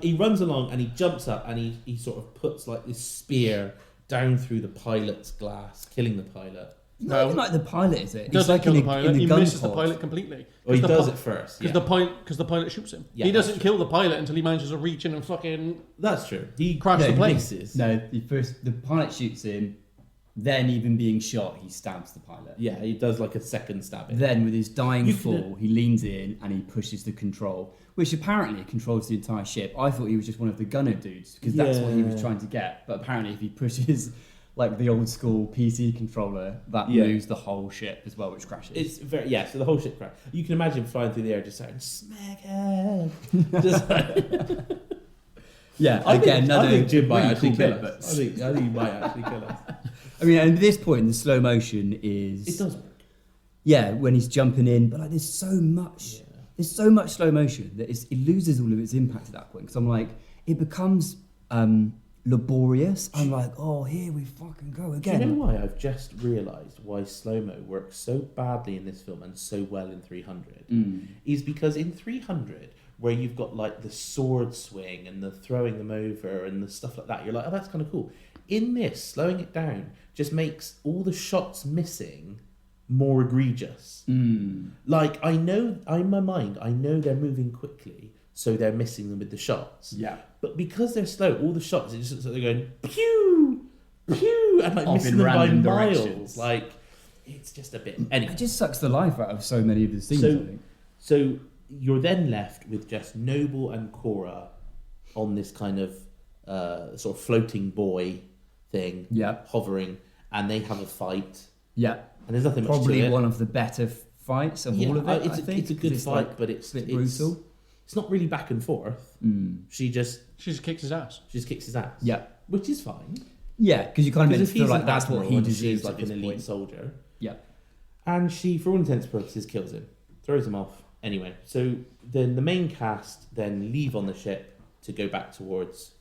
He runs along and he jumps up and he sort of puts like this spear down through the pilot's glass, killing the pilot. Not even like the pilot, is it? Doesn't like kill in the a- pilot. in He gun misses the pod. pilot completely. Well, he the does pi- it first. Because Yeah. the pilot shoots him. Yeah, He that's doesn't true. kill the pilot until he manages to reach in and fucking. That's true. He Crash the plane. misses. No, the pilot shoots him, then even being shot, he stabs the pilot. Yeah, he does like a second stabbing. Then with his dying You fall, can- he leans in and he pushes the control, which apparently controls the entire ship. I thought he was just one of the gunner dudes because that's what he was Yeah. trying to get. But apparently, if he pushes like the old school PC controller that moves the whole ship as well, which crashes. It's very so the whole ship crashed. You can imagine flying through the air just saying "smackhead." Just I think Jim might really actually cool kill bit, us. I think he might actually kill us. I mean, and at this point, the slow motion is... It does work. Yeah, when he's jumping in, but like, there's so much slow motion that it loses all of its impact at that point. Because I'm like, it becomes laborious. I'm like, oh, here we fucking go again. Do you know why I've just realised why slow-mo works so badly in this film and so well in 300? Is because in 300, where you've got like the sword swing and the throwing them over and the stuff like that, you're like, oh, that's kind of cool. In this, slowing it down just makes all the shots missing more egregious. Like, I know, in my mind, I know they're moving quickly, so they're missing them with the shots. Yeah. But because they're slow, all the shots, it just looks like they're going, pew, pew, and like Off missing in them by random miles. directions. Like, it's just a bit... Anyway. It just sucks the life out of so many of the scenes, I think. So you're then left with just Noble and Cora on this kind of sort of floating buoy thing, hovering, and they have a fight. Yeah. And there's nothing much to it. Probably one of the better fights of all of it, I think. It's a good fight, like, but it's brutal. It's not really back and forth. She just kicks his ass. She just kicks his ass. Yeah. Which is fine. Yeah, because you kind of feel like that's what he deserves. She's like an elite soldier. Yeah. And she, for all intents and purposes, kills him. Throws him off. Anyway, so then the main cast then leave on the ship to go back towards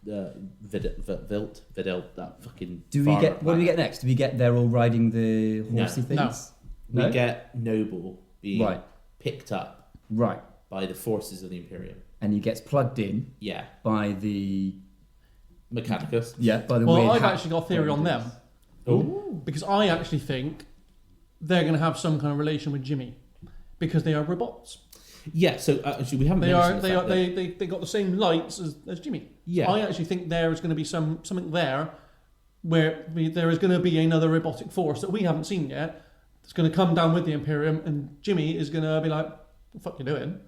Videl, that fucking... What do we get next? Do we get they're all riding the horsey things? No. We get Noble being picked up by the forces of the Imperium. And he gets plugged in by the... Mechanicus. Yeah, by the Well, I've actually got a theory on them. Oh. Because I actually think they're going to have some kind of relation with Jimmy. Because they are robots. Yeah, so actually we haven't. They got the same lights as Jimmy. Yeah, I actually think there is going to be something there where there is going to be another robotic force that we haven't seen yet. It's going to come down with the Imperium, and Jimmy is going to be like, "What the fuck you doing?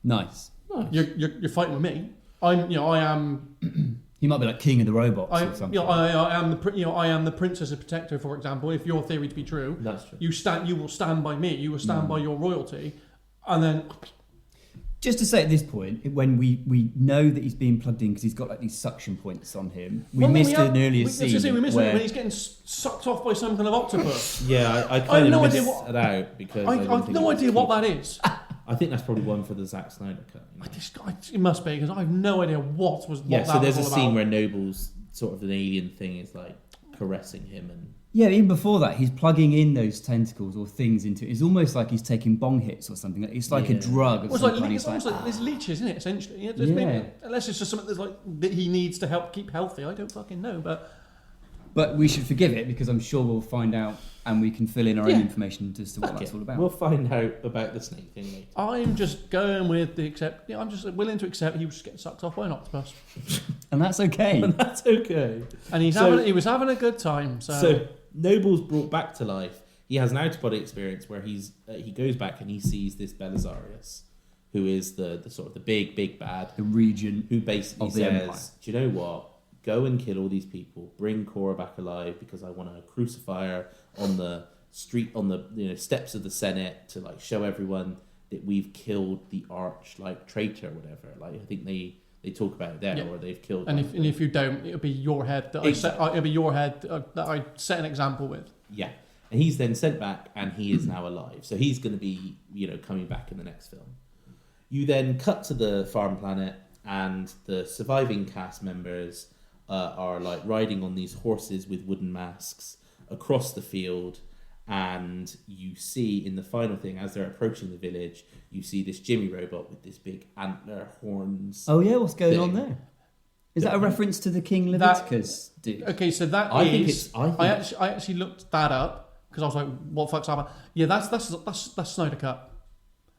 Nice. You're fighting with me. I am." He might be like king of the robots or something. I am the princess and protector, for example. If your theory to be true, that's true. You will stand by me. You will stand by your royalty, and then. Just to say at this point, when we know that he's being plugged in because he's got like these suction points on him. We missed an earlier scene when he's getting sucked off by some kind of octopus. Yeah, I kind of missed it out because I have no idea what that is. I think that's probably one for the Zack Snyder cut. You know? It must be because I have no idea what was. Yeah, so there's a scene where Noble's sort of an alien thing is like caressing him and. Yeah, even before that, he's plugging in those tentacles or things into it. It's almost like he's taking bong hits or something. It's like a drug. It's almost like there's leeches, isn't it? Essentially, maybe, unless it's just something that's like that he needs to help keep healthy. I don't fucking know, but we should forgive it because I'm sure we'll find out and we can fill in our own information as to what that's all about. We'll find out about the snake thing later. I'm just going with the accept. Yeah, I'm just willing to accept he was just getting sucked off by an octopus, and that's okay. And that's okay. And he was having a good time. So Noble's brought back to life. He has an out-of-body experience where he goes back and he sees this Belisarius, who is the sort of the big bad, the regent, who basically says, "Do you know what? Go and kill all these people. Bring Cora back alive because I want to crucify her on the street, on the steps of the Senate to like show everyone that we've killed the arch traitor or whatever." Like I think they talk about it there, or they've killed. And if you don't, it'll be your head that it'll be your head that I set an example with. Yeah, and he's then sent back, and he is now alive. So he's going to be coming back in the next film. You then cut to the farm planet, and the surviving cast members are like riding on these horses with wooden masks across the field. And you see in the final thing, as they're approaching the village, you see this Jimmy robot with this big antler horns. Oh yeah, what's going on there? Is that a reference to the King Leviticus dude? Okay, so that I actually looked that up because I was like, "What the fuck's happening?" Yeah, that's Snyder Cut.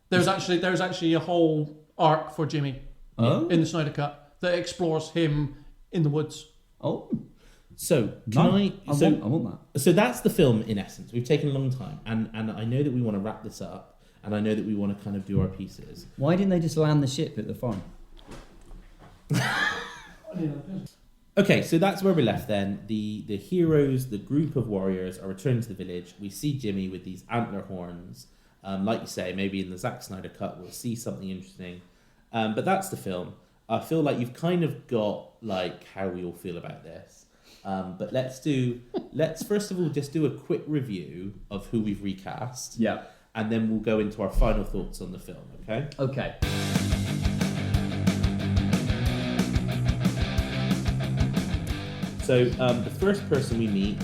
There's actually a whole arc for Jimmy in the Snyder Cut that explores him in the woods. Oh. So I want that. So that's the film in essence. We've taken a long time, and I know that we want to wrap this up, and I know that we want to kind of do our pieces. Why didn't they just land the ship at the farm? Okay, so that's where we left then. The heroes, the group of warriors, are returned to the village. We see Jimmy with these antler horns. Like you say, maybe in the Zack Snyder cut we'll see something interesting. But that's the film. I feel like you've kind of got like how we all feel about this. But let's first of all just do a quick review of who we've recast. Yeah. And then we'll go into our final thoughts on the film, okay? Okay. So the first person we meet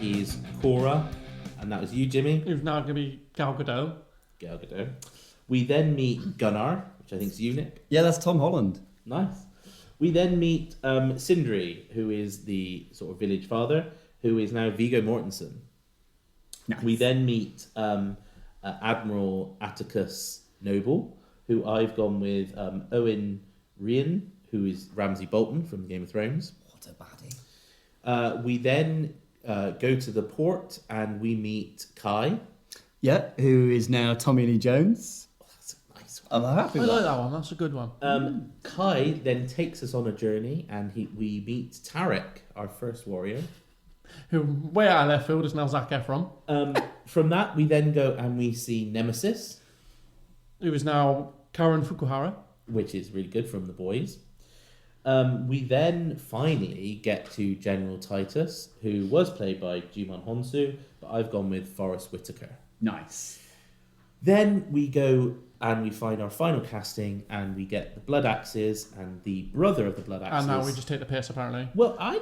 is Cora, and that was you, Jimmy. Who's now going to be Gal Gadot. Gal Gadot. We then meet Gunnar, which I think is you, Nick. Yeah, that's Tom Holland. Nice. We then meet Sindri, who is the sort of village father, who is now Viggo Mortensen. Nice. We then meet Admiral Atticus Noble, who I've gone with Owen Ryan, who is Ramsay Bolton from Game of Thrones. What a baddie. We then go to the port and we meet Kai. Yeah, who is now Tommy Lee Jones. Oh, that's a nice one. I'm happy I with like that. that one. That's a good one. Kai then takes us on a journey and we meet Tarek, our first warrior. Who, way out of left field, is now Zac Efron. From that, we then go and we see Nemesis, Who is now Karen Fukuhara. which is really good from The Boys. We then finally get to General Titus, who was played by Jimon Honsu, but I've gone with Forrest Whitaker. Nice. Then we go and we find our final casting, and we get the Blood Axes and the brother of the Blood Axes. And now we just take the piss, apparently. Well, I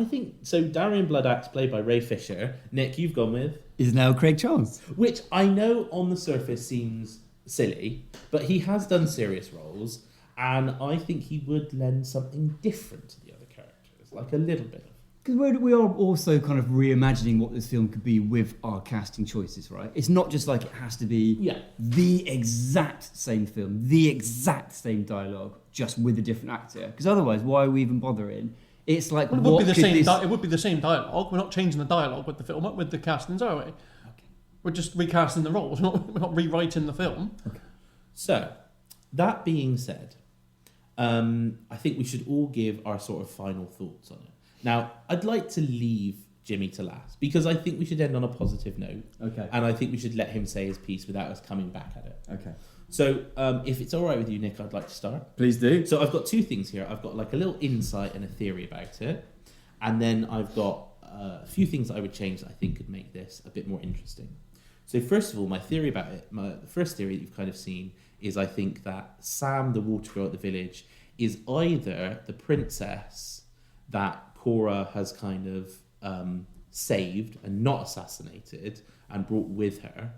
think so. Darian Bloodaxe, played by Ray Fisher. Nick, you've gone with, Is now Craig Charles. which I know on the surface seems silly, but he has done serious roles, and I think he would lend something different to the other characters, like a little bit of. Because we are also kind of reimagining what this film could be with our casting choices, right? It's not just like it has to be the exact same film, the exact same dialogue, just with a different actor. Because otherwise, why are we even bothering? It's like, Well, what could this... it would be the same dialogue. We're not changing the dialogue with the film, with the castings, are we? Okay. We're just recasting the roles. We're not rewriting the film. Okay. So, that being said, I think we should all give our sort of final thoughts on it. Now, I'd like to leave Jimmy to last, because I think we should end on a positive note. Okay. And I think we should let him say his piece without us coming back at it. Okay. So, if it's all right with you, Nick, I'd like to start. Please do. So I've got two things here. I've got like a little insight and a theory about it. And then I've got a few things that I would change that I think could make this a bit more interesting. So first of all, my theory about it, the first theory that you've kind of seen is I think that Sam, the water girl at the village, is either the princess that Cora has kind of saved and not assassinated and brought with her,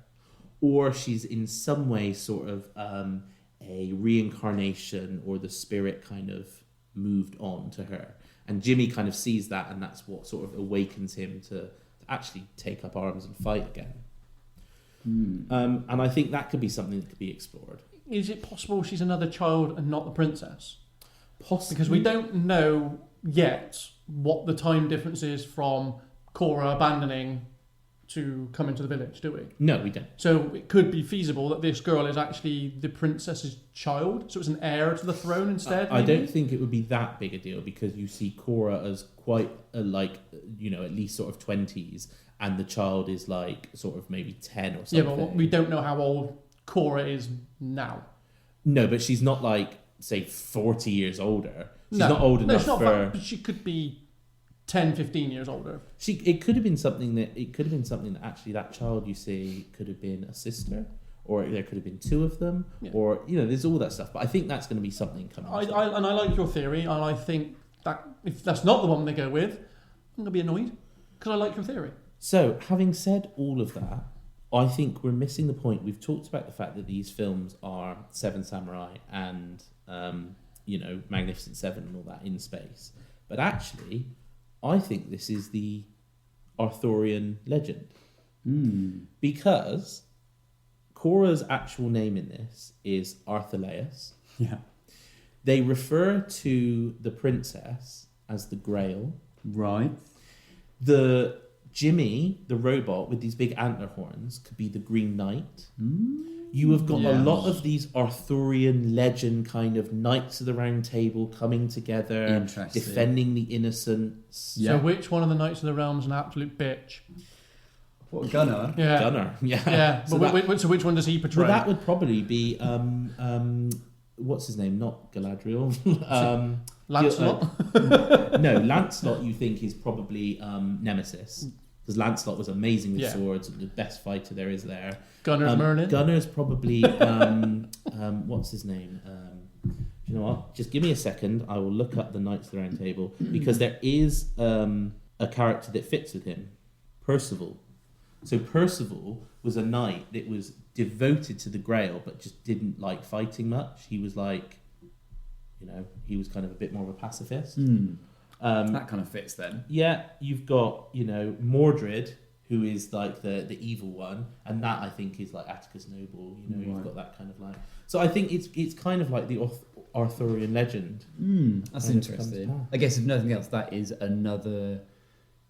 or she's in some way sort of a reincarnation, or the spirit kind of moved on to her. And Jimmy kind of sees that, and that's what sort of awakens him to actually take up arms and fight again. And I think that could be something that could be explored. Is it possible she's another child and not the princess? Possibly. Because we don't know yet what the time difference is from Cora abandoning to come into the village, do we? No, we don't. So it could be feasible that this girl is actually the princess's child, so it's an heir to the throne instead. I maybe? don't think it would be that big a deal, because you see Cora as quite a, like, you know, at least sort of 20s, and the child is like sort of maybe 10 or something. Yeah, but we don't know how old Cora is now. No, but she's not like, say, 40 years older. She's No. not old No, enough she's not for... fat, but she could be 10, 15 years older. It could have been something that actually that child you see could have been a sister, or there could have been two of them, or, you know, there's all that stuff. But I think that's going to be something coming. I like your theory, and I think that if that's not the one they go with, I'm going to be annoyed, because I like your theory. So, having said all of that, I think we're missing the point. We've talked about the fact that these films are Seven Samurai and, you know, Magnificent Seven and all that in space. But actually, I think this is the Arthurian legend. Because Cora's actual name in this is Arthurlaeus. Yeah. They refer to the princess as the Grail. Right. The Jimmy, the robot with these big antler horns, could be the Green Knight. You have got a Yeah. lot of these Arthurian legend kind of knights of the round table coming together, Interesting. defending the innocents. Yeah. So which one of the Knights of the Realm's an absolute bitch? What, Gunnar? Yeah. Gunnar, yeah. Yeah, So but that- so which one does he portray? Well, that would probably be what's his name? Not Galadriel. Lancelot? No, Lancelot. You think is probably Nemesis, because Lancelot was amazing with Yeah. swords, the best fighter there is there. Gunner's Merlin? Gunnar's probably what's his name? You know what? Just give me a second. I will look up the Knights of the Round Table, because there is a character that fits with him, Percival. So Percival was a knight that was devoted to the Grail, but just didn't like fighting much. He was like, he was kind of a bit more of a pacifist. That kind of fits then. Yeah, you've got, Mordred, who is like the evil one, and that I think is like Atticus Noble. You've got that kind of like. So I think it's kind of like the Arthurian legend. That's Kind of comes interesting. back. I guess if nothing else, that is another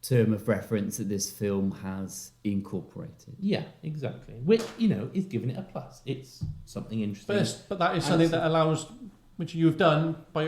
term of reference that this film has incorporated. Yeah, exactly. Which is giving it a plus. It's something interesting. But that is something that allows, which you've done by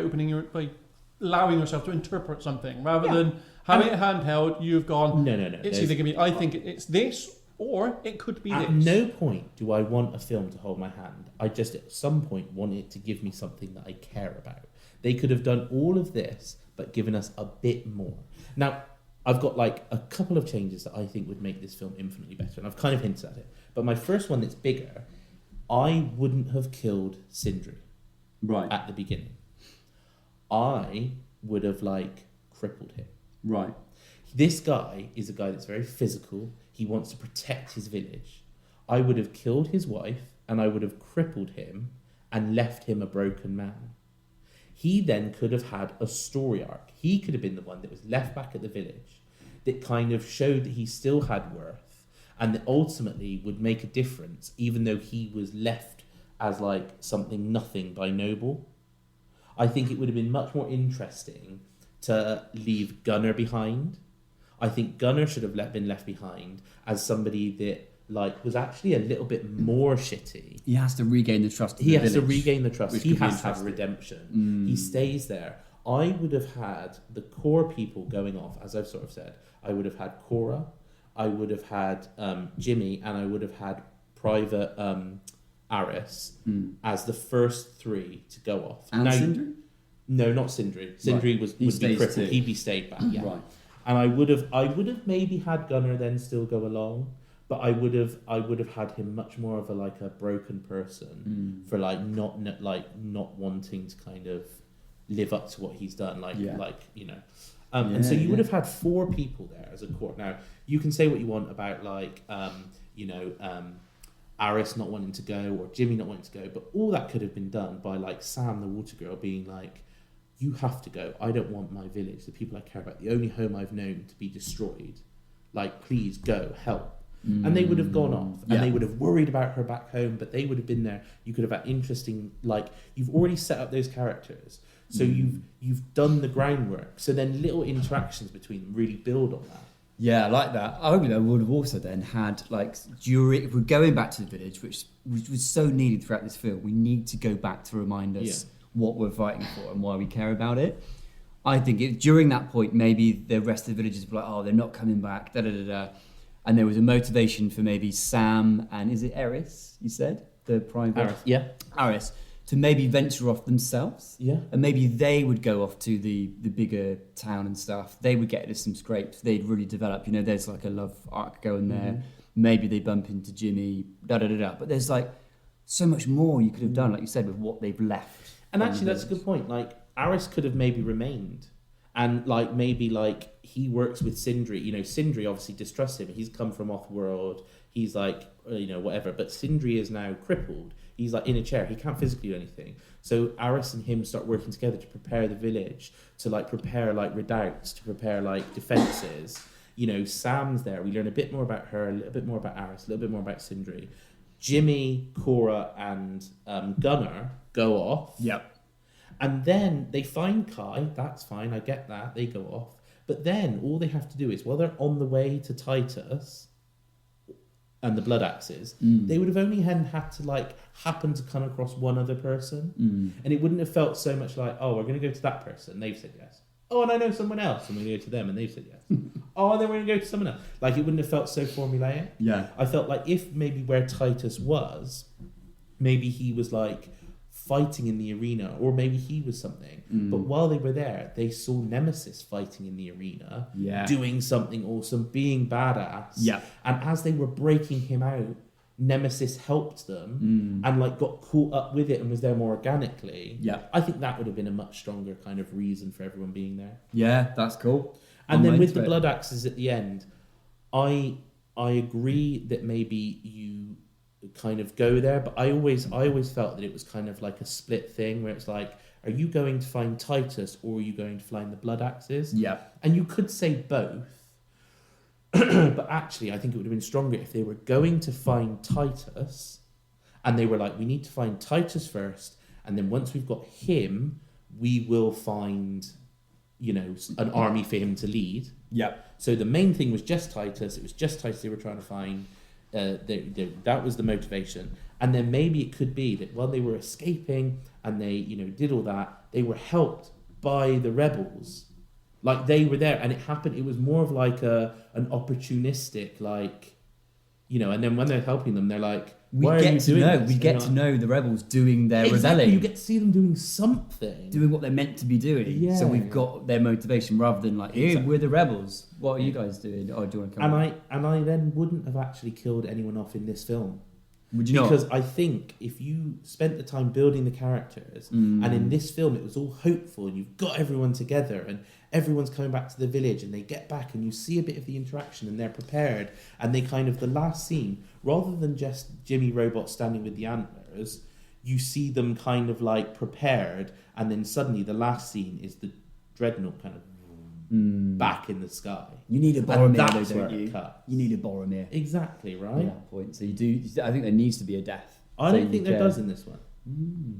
allowing yourself to interpret something rather than having it handheld. You've gone. No. It's either going to be. I think it's this, or it could be At this. no point do I want a film to hold my hand. I just at some point want it to give me something that I care about. They could have done all of this, but given us a bit more. Now, I've got like a couple of changes that I think would make this film infinitely better, and I've kind of hinted at it. But my first one that's bigger, I wouldn't have killed Sindri at the beginning. I would have crippled him. Right. This guy is a guy that's very physical. He wants to protect his village. I would have killed his wife, and I would have crippled him and left him a broken man. He then could have had a story arc. He could have been the one that was left back at the village that kind of showed that he still had worth, and that ultimately would make a difference, even though he was left as something nothing by Noble. I think it would have been much more interesting to leave Gunnar behind. I think Gunnar should have been left behind as somebody that was actually a little bit more shitty. He has to regain the trust of He the has to village, regain the trust. which He could be has to have interesting. redemption. He stays there. I would have had the core people going off, as I've sort of said. I would have had Cora, I would have had Jimmy, and I would have had Private Aris as the first three to go off. And Sindri? No, not Sindri. Sindri would be stays crippled. too. He'd be stayed back. Yeah. Right. And I would have maybe had Gunnar then still go along, but I would have had him much more of a broken person for not wanting to kind of live up to what he's done, and so you would have had four people there as a core. Now you can say what you want about Aris not wanting to go or Jimmy not wanting to go, but all that could have been done by Sam the water girl being you have to go. I don't want my village, the people I care about, the only home I've known, to be destroyed. Please go, help. And they would have gone off, and they would have worried about her back home, but they would have been there. You could have had interesting, you've already set up those characters, so you've done the groundwork. So then little interactions between them really build on that. Yeah, I like that. I would have also then had during, if we're going back to the village, which was so needed throughout this film, we need to go back to remind us what we're fighting for and why we care about it. I think during that point, maybe the rest of the villagers were oh, they're not coming back, and there was a motivation for maybe Sam and is it Eris? You said the private Aris to maybe venture off themselves. Yeah. And maybe they would go off to the bigger town and stuff. They would get into some scrapes. They'd really develop. There's a love arc going there. Maybe they bump into Jimmy. But there's so much more you could have done, like you said, with what they've left. And actually, that's a good point. Aris could have maybe remained, and maybe he works with Sindri. Sindri obviously distrusts him. He's come from off-world. He's whatever. But Sindri is now crippled. He's in a chair. He can't physically do anything. So Aris and him start working together to prepare the village, to prepare redoubts, to prepare defenses. Sam's there. We learn a bit more about her, a little bit more about Aris, a little bit more about Sindri. Jimmy, Cora, and Gunnar go off. Yep. And then they find Kai. That's fine. I get that. They go off. But then all they have to do is, while they're on the way to Titus, and the blood axes, they would have only had to like happen to come across one other person, and it wouldn't have felt so much like, oh, we're going to go to that person, they've said yes. Oh, and I know someone else, and we go to them, and they've said yes. Oh, and then we're going to go to someone else. Like, it wouldn't have felt so formulaic. Yeah. I felt like if maybe where Titus was, maybe he was like fighting in the arena, or maybe he was something. But while they were there, they saw Nemesis fighting in the arena, doing something awesome, being badass. Yeah. And as they were breaking him out, Nemesis helped them and like got caught up with it and was there more organically. Yeah. I think that would have been a much stronger kind of reason for everyone being there. Yeah, that's cool. And then with the blood axes at the end, I agree that maybe you kind of go there, but I always felt that it was kind of like a split thing where it's like, are you going to find Titus or are you going to find the blood axes? Yeah. And you could say both. But actually, I think it would have been stronger if they were going to find Titus and they were like, we need to find Titus first, and then once we've got him, we will find, you know, an army for him to lead. Yeah. So the main thing was just Titus. It was just Titus they were trying to find. That was the motivation. And then maybe it could be that while they were escaping and they, you know, did all that, they were helped by the rebels. Like, they were there, and it happened. It was more of like an opportunistic, like, you know. And then when they're helping them, they're like, "Why are you doing this?" We get to know the rebels doing their Exactly, rebelling. you get to see them doing something, doing what they're meant to be doing. Yeah. So we've got their motivation rather than like, hey, we're the rebels. What are you guys doing? Oh, do you want to come? And I then wouldn't have actually killed anyone off in this film. Would you Because not? I think if you spent the time building the characters, and in this film it was all hopeful, and you've got everyone together, and everyone's coming back to the village, and they get back, and you see a bit of the interaction, and they're prepared, and they kind of, the last scene, rather than just Jimmy Robot standing with the antlers, you see them kind of like prepared, and then suddenly the last scene is the dreadnought kind of back in the sky. You need a Boromir, that's though, where don't it you? cuts. You need a Boromir Exactly, at right? that point. So you do. I think there needs to be a death. I So don't you think there care. does in this one.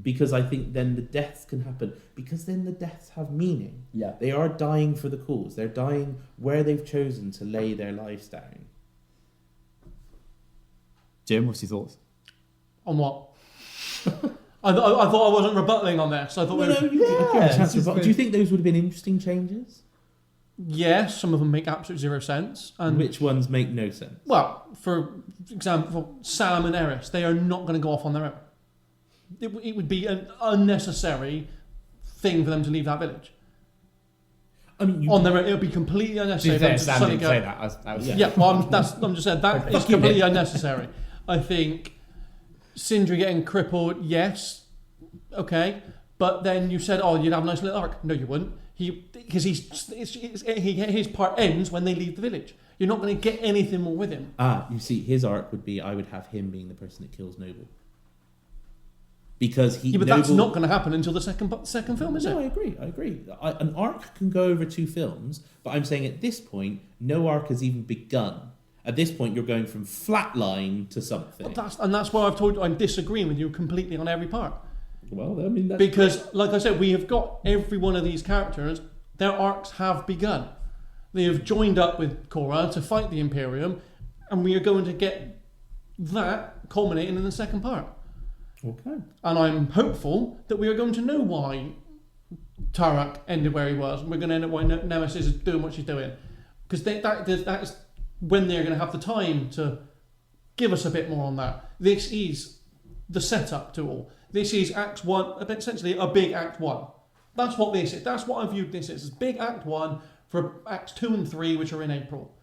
Because I think then the deaths can happen, because then the deaths have meaning. Yeah. They are dying for the cause. They're dying where they've chosen to lay their lives down. Jim, what's your thoughts? On what? I thought I wasn't rebutting on this. I thought we were... You give a chance it's to just rebut. Do you think those would have been interesting changes? Yes, some of them make absolute zero sense. And Which ones make no sense? well, for example, Sam and Eris, they are not going to go off on their own. It would be an unnecessary thing for them to leave that village. I mean, On their own, it would be completely unnecessary. for them to suddenly go, that. Yeah, well, I'm just saying that is completely unnecessary. I think Sindri getting crippled, yes, okay, but then you said, oh, you'd have a nice little arc. No, you wouldn't. Because his part ends when they leave the village. You're not going to get anything more with him. you see, his arc would be, I would have him being the person that kills Noble. Because But that's not going to happen until the second film, is it? No, I agree. An arc can go over 2 films, but I'm saying at this point, no arc has even begun. At this point, you're going from flatline to something. That's why I've told you I'm disagreeing with you completely on every part. Well, I mean, that's Because, like I said, we have got every one of these characters, their arcs have begun. They have joined up with Korra to fight the Imperium, and we are going to get that culminating in the second part. okay. And I'm hopeful that we are going to know why Tarak ended where he was. We're going to know why Nemesis is doing what she's doing. Because that's when they're going to have the time to give us a bit more on that. This is the setup to all. This is Act 1, essentially a big Act 1. That's what this is. That's what I viewed this as. Big Act 1 for Acts 2 and 3, which are in April.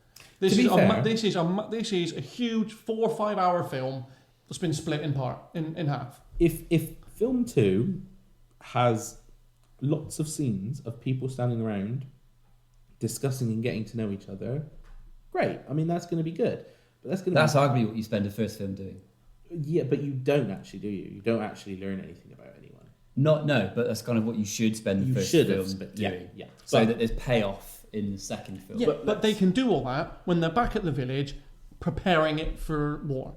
This is a huge 4 or 5 hour film that's been split in half. If film 2 has lots of scenes of people standing around discussing and getting to know each other, great. I mean, that's going to be good. But that's arguably what you spend the first film doing. Yeah, but you don't actually, do you? You don't actually learn anything about anyone. No, but that's kind of what you should spend the first film doing. Yeah. So that there's payoff in the second film. Yeah, but they can do all that when they're back at the village, preparing it for war.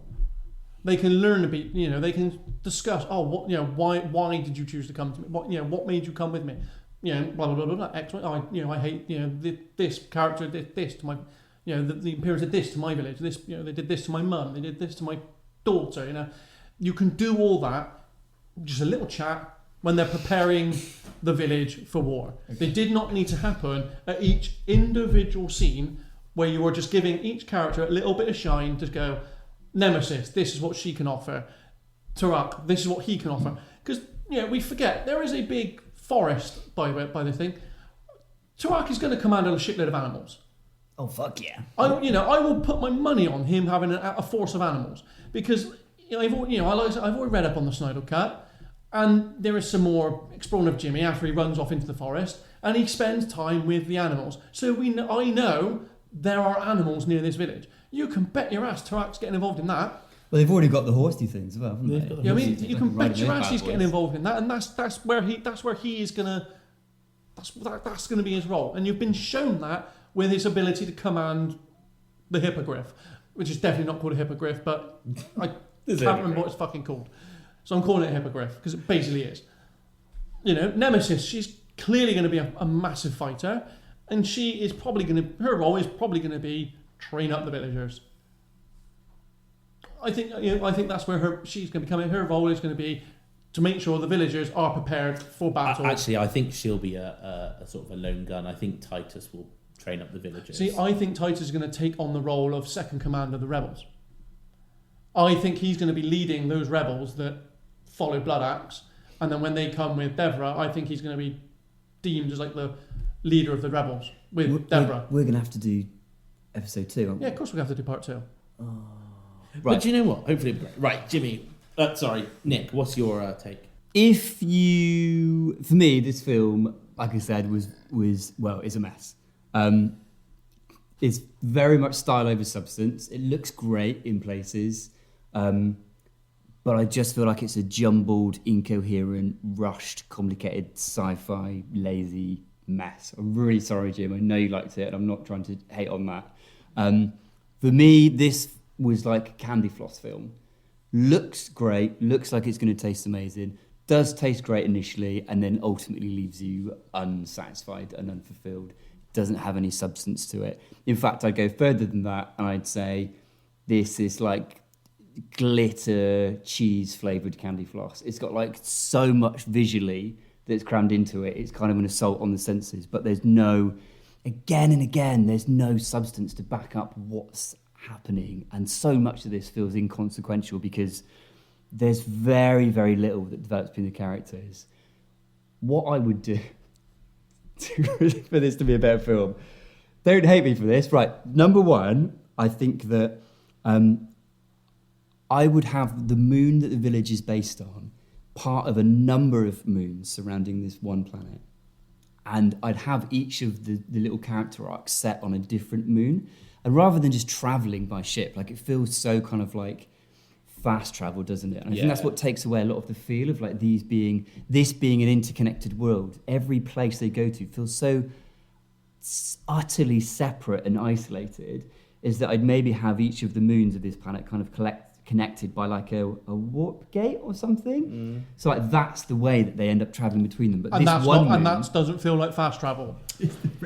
They can learn a bit. They can discuss. Oh, why did you choose to come to me? What made you come with me? Blah blah blah blah. Excellent. I hate this character. This to my. the Imperials did this to my village. This, they did this to my mum. They did this to my daughter. You can do all that. Just a little chat when they're preparing the village for war. Okay. They did not need to happen at each individual scene where you were just giving each character a little bit of shine to go, Nemesis, this is what she can offer. Turok, this is what he can offer. Because, we forget, there is a big forest by the thing. Turok is going to command a shitload of animals. Oh, fuck yeah. I will put my money on him having a force of animals. Because, I've already read up on the Snyder Cut. And there is some more exploring of Jimmy after he runs off into the forest, and he spends time with the animals. So I know there are animals near this village. You can bet your ass Turok's getting involved in that. Well, they've already got the horsey things as well, haven't they? You can bet your ass he's getting involved in that, and that's where he is gonna. That's gonna be his role, and you've been shown that with his ability to command the hippogriff, which is definitely not called a hippogriff, but I can't remember what it's fucking called. So I'm calling it a hippogriff, because it basically is. Nemesis, she's clearly going to be a massive fighter, and her role is probably going to be train up the villagers. I think that's where she's going to be coming. Her role is going to be to make sure the villagers are prepared for battle. Actually, I think she'll be a sort of a lone gun. I think Titus will train up the villagers. See, I think Titus is going to take on the role of second commander of the rebels. I think he's going to be leading those rebels that follow Blood Axe, and then when they come with Devra, I think he's going to be deemed as like the leader of the rebels with Devra. We're going to have to do episode 2, aren't we? Yeah, of course we have to do part 2. Right. But do you know what? Hopefully it'll be great. Right, Jimmy. Nick, what's your take? For me, this film, like I said, was it's a mess. It's very much style over substance. It looks great in places. But I just feel like it's a jumbled, incoherent, rushed, complicated, sci-fi, lazy mess. I'm really sorry, Jim. I know you liked it, and I'm not trying to hate on that. For me, this was like a candy floss film. Looks great, looks like it's going to taste amazing, does taste great initially, and then ultimately leaves you unsatisfied and unfulfilled. Doesn't have any substance to it. In fact, I'd go further than that, and I'd say this is like glitter cheese flavoured candy floss. It's got like so much visually that's crammed into it. It's kind of an assault on the senses, but there's no substance to back up what's happening, and so much of this feels inconsequential because there's very, very little that develops between the characters. What I would do for this to be a better film, don't hate me for this, right? Number one, I think that I would have the moon that the village is based on part of a number of moons surrounding this one planet. And I'd have each of the little character arcs set on a different moon. And rather than just travelling by ship, like it feels so kind of like fast travel, doesn't it? And I think that's what takes away a lot of the feel of like this being an interconnected world. Every place they go to feels so utterly separate and isolated, is that I'd maybe have each of the moons of this planet kind of connected by like a warp gate or something. So like that's the way that they end up travelling between them. But that doesn't feel like fast travel.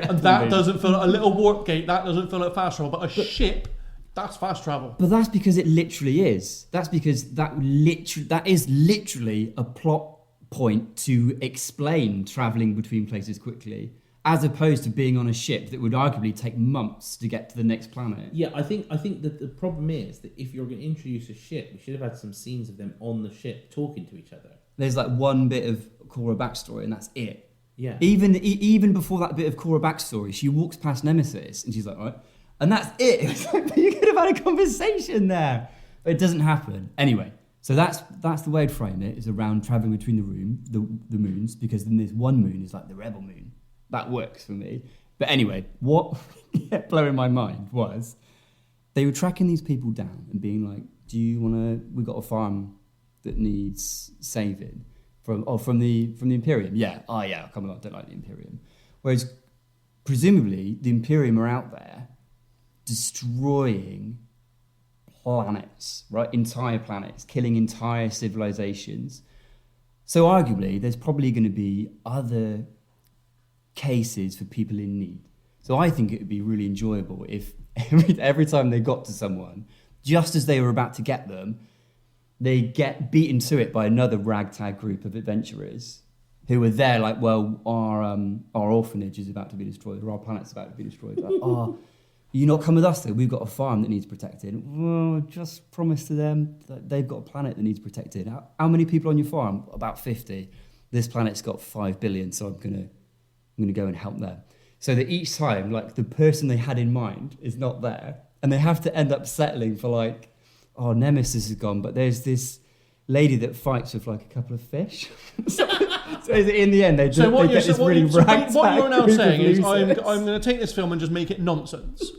And that doesn't feel like a little warp gate. That doesn't feel like fast travel. But ship, that's fast travel. But that's because it literally is. That's because that is literally a plot point to explain travelling between places quickly, as opposed to being on a ship that would arguably take months to get to the next planet. Yeah, I think that the problem is that if you're going to introduce a ship, we should have had some scenes of them on the ship talking to each other. There's like one bit of Cora backstory, and that's it. Yeah. Even before that bit of Cora backstory, she walks past Nemesis, and she's like, all right, and that's it. It's like, you could have had a conversation there, but it doesn't happen. Anyway, so that's the way I'd frame it, is around traveling between the moons, because then this one moon is like the rebel moon. That works for me. But anyway, what kept blowing my mind was they were tracking these people down and being like, we got a farm that needs saving from the Imperium. Yeah. Oh yeah, come on, I don't like the Imperium. Whereas presumably the Imperium are out there destroying planets, right? Entire planets, killing entire civilizations. So arguably there's probably going to be other cases for people in need. So I think it would be really enjoyable if every time they got to someone, just as they were about to get them, they get beaten to it by another ragtag group of adventurers who were there like, well, our orphanage is about to be destroyed, or our planet's about to be destroyed. Like, oh, you not come with us though? We've got a farm that needs protected. Well, just promise to them that they've got a planet that needs protected. How many people on your farm? About 50. This planet's got 5 billion, so I'm gonna go and help them. So that each time, like, the person they had in mind is not there, and they have to end up settling for like, oh, Nemesis is gone, but there's this lady that fights with like a couple of fish. so in the end, what you're now saying is, I'm going to take this film and just make it nonsense.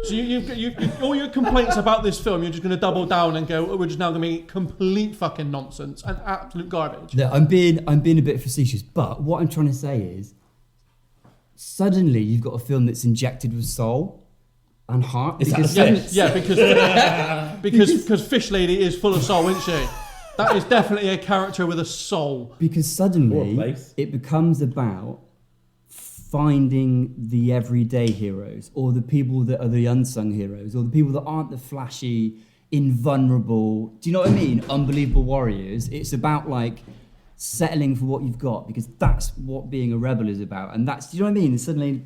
So you all your complaints about this film, you're just going to double down and go, oh, we're just now going to make it complete fucking nonsense and absolute garbage. No, I'm being a bit facetious, but what I'm trying to say is, suddenly you've got a film that's injected with soul and heart. Because Fish Lady is full of soul, isn't she? That is definitely a character with a soul. Because suddenly it becomes about finding the everyday heroes, or the people that are the unsung heroes, or the people that aren't the flashy, invulnerable, do you know what I mean? Unbelievable warriors. It's about like settling for what you've got, because that's what being a rebel is about. And that's, do you know what I mean? And suddenly,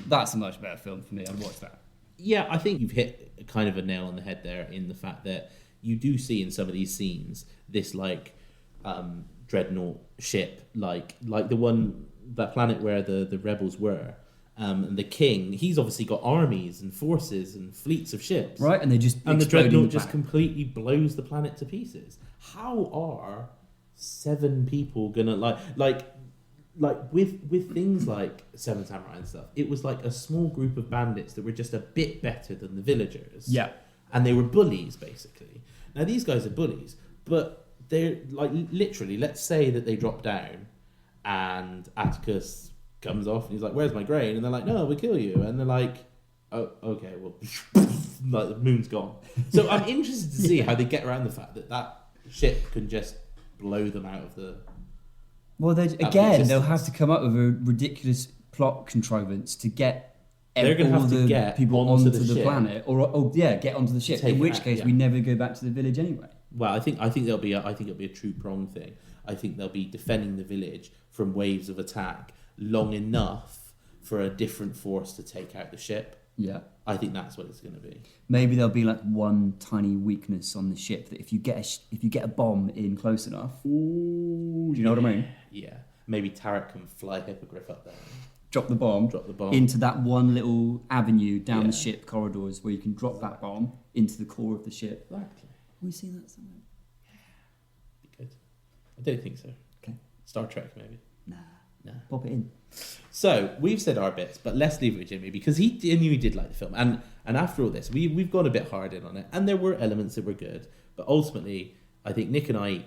that's a much better film for me. I'd watch that. Yeah, I think you've hit kind of a nail on the head there, in the fact that you do see in some of these scenes this like dreadnought ship, like that planet where the rebels were, and the king. He's obviously got armies and forces and fleets of ships, right? And the dreadnought just completely blows the planet to pieces. How are 7 people gonna like with things like Seven Samurai and stuff? It was like a small group of bandits that were just a bit better than the villagers. Yeah. And they were bullies, basically. Now, these guys are bullies, but they're like, literally, let's say that they drop down and Atticus comes off and he's like, where's my grain? And they're like, no, we'll kill you. And they're like, oh, okay, well, like the moon's gone. So I'm interested to see how they get around the fact that ship can just blow them out of the... Well, they'll have to come up with a ridiculous plot contrivance to get people onto the planet, or get onto the ship. In which case, we never go back to the village anyway. Well, I think it'll be a true prong thing. I think they'll be defending the village from waves of attack long enough for a different force to take out the ship. Yeah, I think that's what it's going to be. Maybe there'll be like one tiny weakness on the ship that if you get a bomb in close enough, do you know what I mean? Yeah, maybe Tarek can fly Hippogriff up there. Drop the bomb into that one little avenue down the ship corridors where you can drop that bomb into the core of the ship. Exactly. Have we seen that somewhere? Be good. I don't think so. Okay. Star Trek, maybe. Nah. Pop it in. So we've said our bits, but let's leave it with Jimmy, because he knew he did like the film, and after all this, we've gone a bit hard in on it, and there were elements that were good, but ultimately, I think Nick and I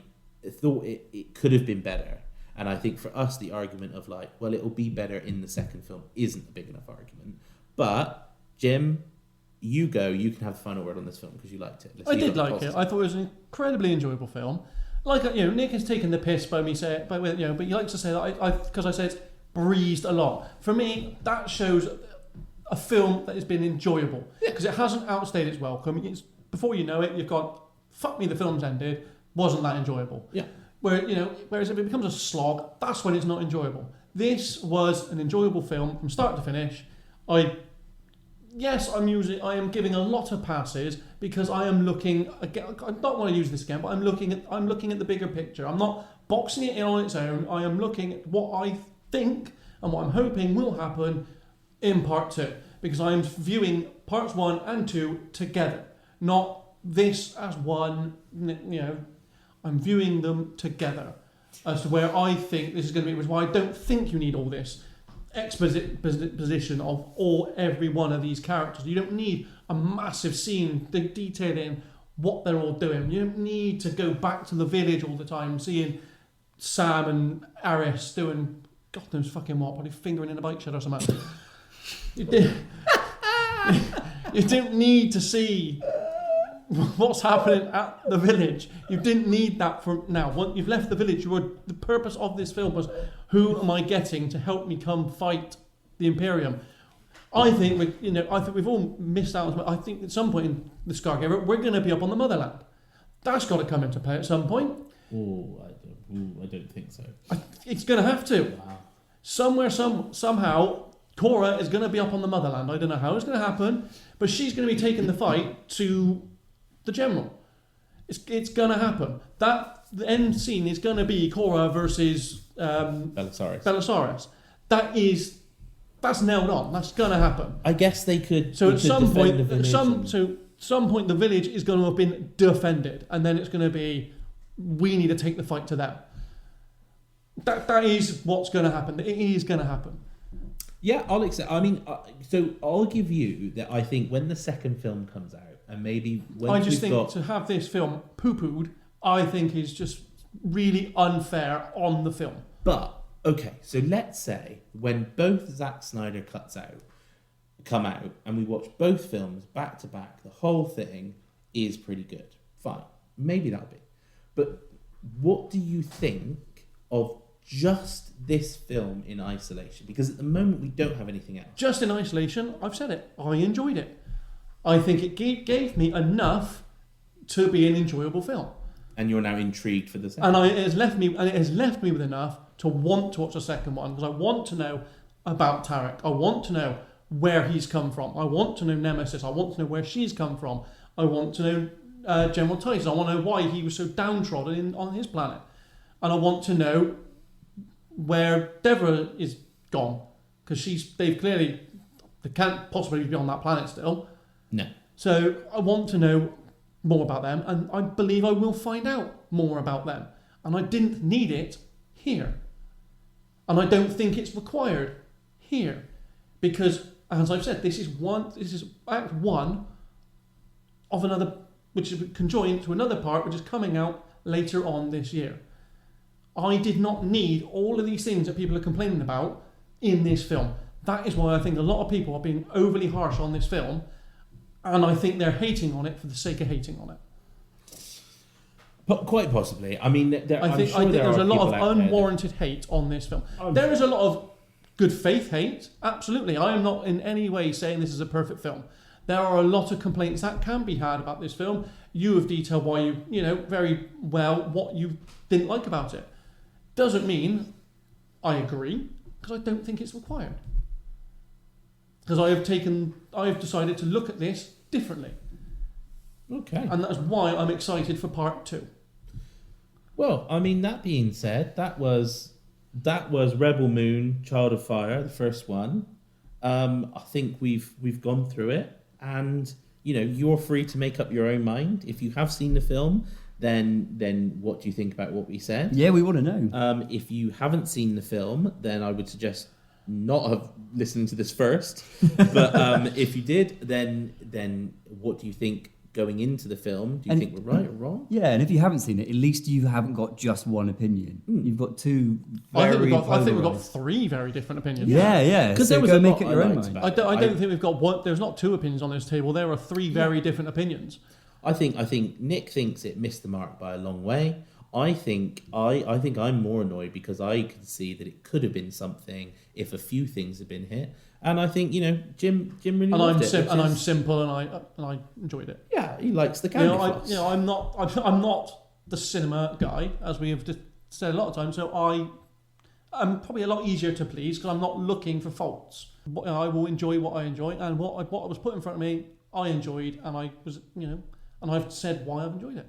thought it could have been better. And I think for us, the argument of like, well, it'll be better in the second film isn't a big enough argument. But, Jim, you can have the final word on this film because you liked it. I did like it. I thought it was an incredibly enjoyable film. Like, Nick has taken the piss by me saying, but he likes to say that because I say it's breezed a lot. For me, that shows a film that has been enjoyable because it hasn't outstayed its welcome. Before you know it, you've got, fuck me, the film's ended. Wasn't that enjoyable? Yeah. Whereas if it becomes a slog, that's when it's not enjoyable. This was an enjoyable film from start to finish. I am giving a lot of passes because I am looking again. I don't want to use this again, but I'm looking at the bigger picture. I'm not boxing it in on its own. I am looking at what I think and what I'm hoping will happen in part 2, because I am viewing parts 1 and 2 together, not this as one. I'm viewing them together as to where I think this is going to be, which is why I don't think you need all this exposition of every one of these characters. You don't need a massive scene detailing what they're all doing. You don't need to go back to the village all the time, seeing Sam and Aris doing God knows fucking what, probably fingering in a bike shed or something. You don't need to see what's happening at the village. You didn't need that for now. Once you've left the village, the purpose of this film was, who am I getting to help me come fight the Imperium? I think we've all missed out. I think at some point in the Scark era, we're going to be up on the motherland. That's got to come into play at some point. I don't think so. It's going to have to. Wow. Somewhere, somehow, Cora is going to be up on the motherland. I don't know how it's going to happen, but she's going to be taking the fight to the General. It's going to happen. The end scene is going to be Cora versus Belisarius. That's nailed on. That's going to happen. I guess they could. So at some point, the village is going to have been defended, and then it's going to be, we need to take the fight to them. That is what's going to happen. It is going to happen. Yeah, I'll accept. I mean, so I'll give you that. I think when the second film comes out, and maybe when to have this film poo-pooed, I think is just really unfair on the film. But okay, so let's say when both Zack Snyder cuts come out, and we watch both films back to back, the whole thing is pretty good. Fine, maybe that'll be. But what do you think of just this film in isolation? Because at the moment we don't have anything else. Just in isolation, I've said it. I enjoyed it. I think it gave me enough to be an enjoyable film. And you're now intrigued for the second. And it has left me with enough to want to watch the second one, because I want to know about Tarek. I want to know where he's come from. I want to know Nemesis. I want to know where she's come from. I want to know General Tyson. I want to know why he was so downtrodden on his planet. And I want to know where Deborah is gone, because they can't possibly be on that planet still. No. So I want to know more about them, and I believe I will find out more about them. And I didn't need it here. And I don't think it's required here. Because, as I've said, this is act one of another, which is conjoined to another part, which is coming out later on this year. I did not need all of these things that people are complaining about in this film. That is why I think a lot of people are being overly harsh on this film, and I think they're hating on it for the sake of hating on it. But quite possibly. I mean, I think there's a lot of unwarranted hate on this film. There is a lot of good faith hate, absolutely. I am not in any way saying this is a perfect film. There are a lot of complaints that can be had about this film. You have detailed why you very well what you didn't like about it. Doesn't mean I agree, because I don't think it's required. Because I have decided to look at this differently. Okay. And that's why I'm excited for part 2. Well, I mean, that being said, that was Rebel Moon, Child of Fire, the first one. I think we've gone through it, and you're free to make up your own mind. If you have seen the film, then what do you think about what we said? Yeah, we want to know. If you haven't seen the film, then I would suggest not have listened to this first. But if you did, then what do you think going into the film? Do you think we're right or wrong? Yeah, and if you haven't seen it, at least you haven't got just one opinion. You've got two I think we've got 3 very different opinions. Yeah. Because so there was go make it your own mind. I don't think we've got one. There's not 2 opinions on this table. There are 3 very different opinions. I think Nick thinks it missed the mark by a long way. I think I'm more annoyed because I can see that it could have been something if a few things had been hit. And I think Jim really loved it. And I'm simple, and I enjoyed it. Yeah, he likes the candy floss. I'm not the cinema guy, as we have said a lot of times. So I'm probably a lot easier to please because I'm not looking for faults. I will enjoy what I enjoy, and what was put in front of me, I enjoyed, and I was and I've said why I've enjoyed it.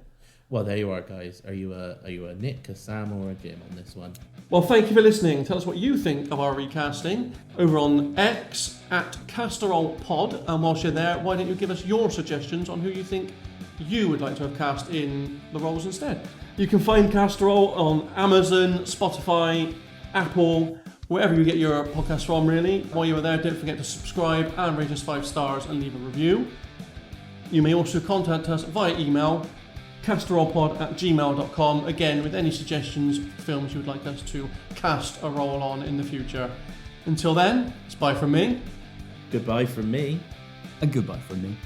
Well, there you are, guys. Are you a Nick, a Sam, or a Jim on this one? Well, thank you for listening. Tell us what you think of our recasting over on X @CasterrollPod. And whilst you're there, why don't you give us your suggestions on who you think you would like to have cast in the roles instead? You can find Casterroll on Amazon, Spotify, Apple, wherever you get your podcast from, really. While you are there, don't forget to subscribe and rate us 5 stars and leave a review. You may also contact us via email, casterrollpod@gmail.com, again with any suggestions for films you would like us to cast a role on in the future. Until then, it's bye from me. Goodbye from me. And goodbye from me.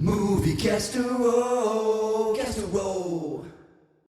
Movie Casserole, Casserole.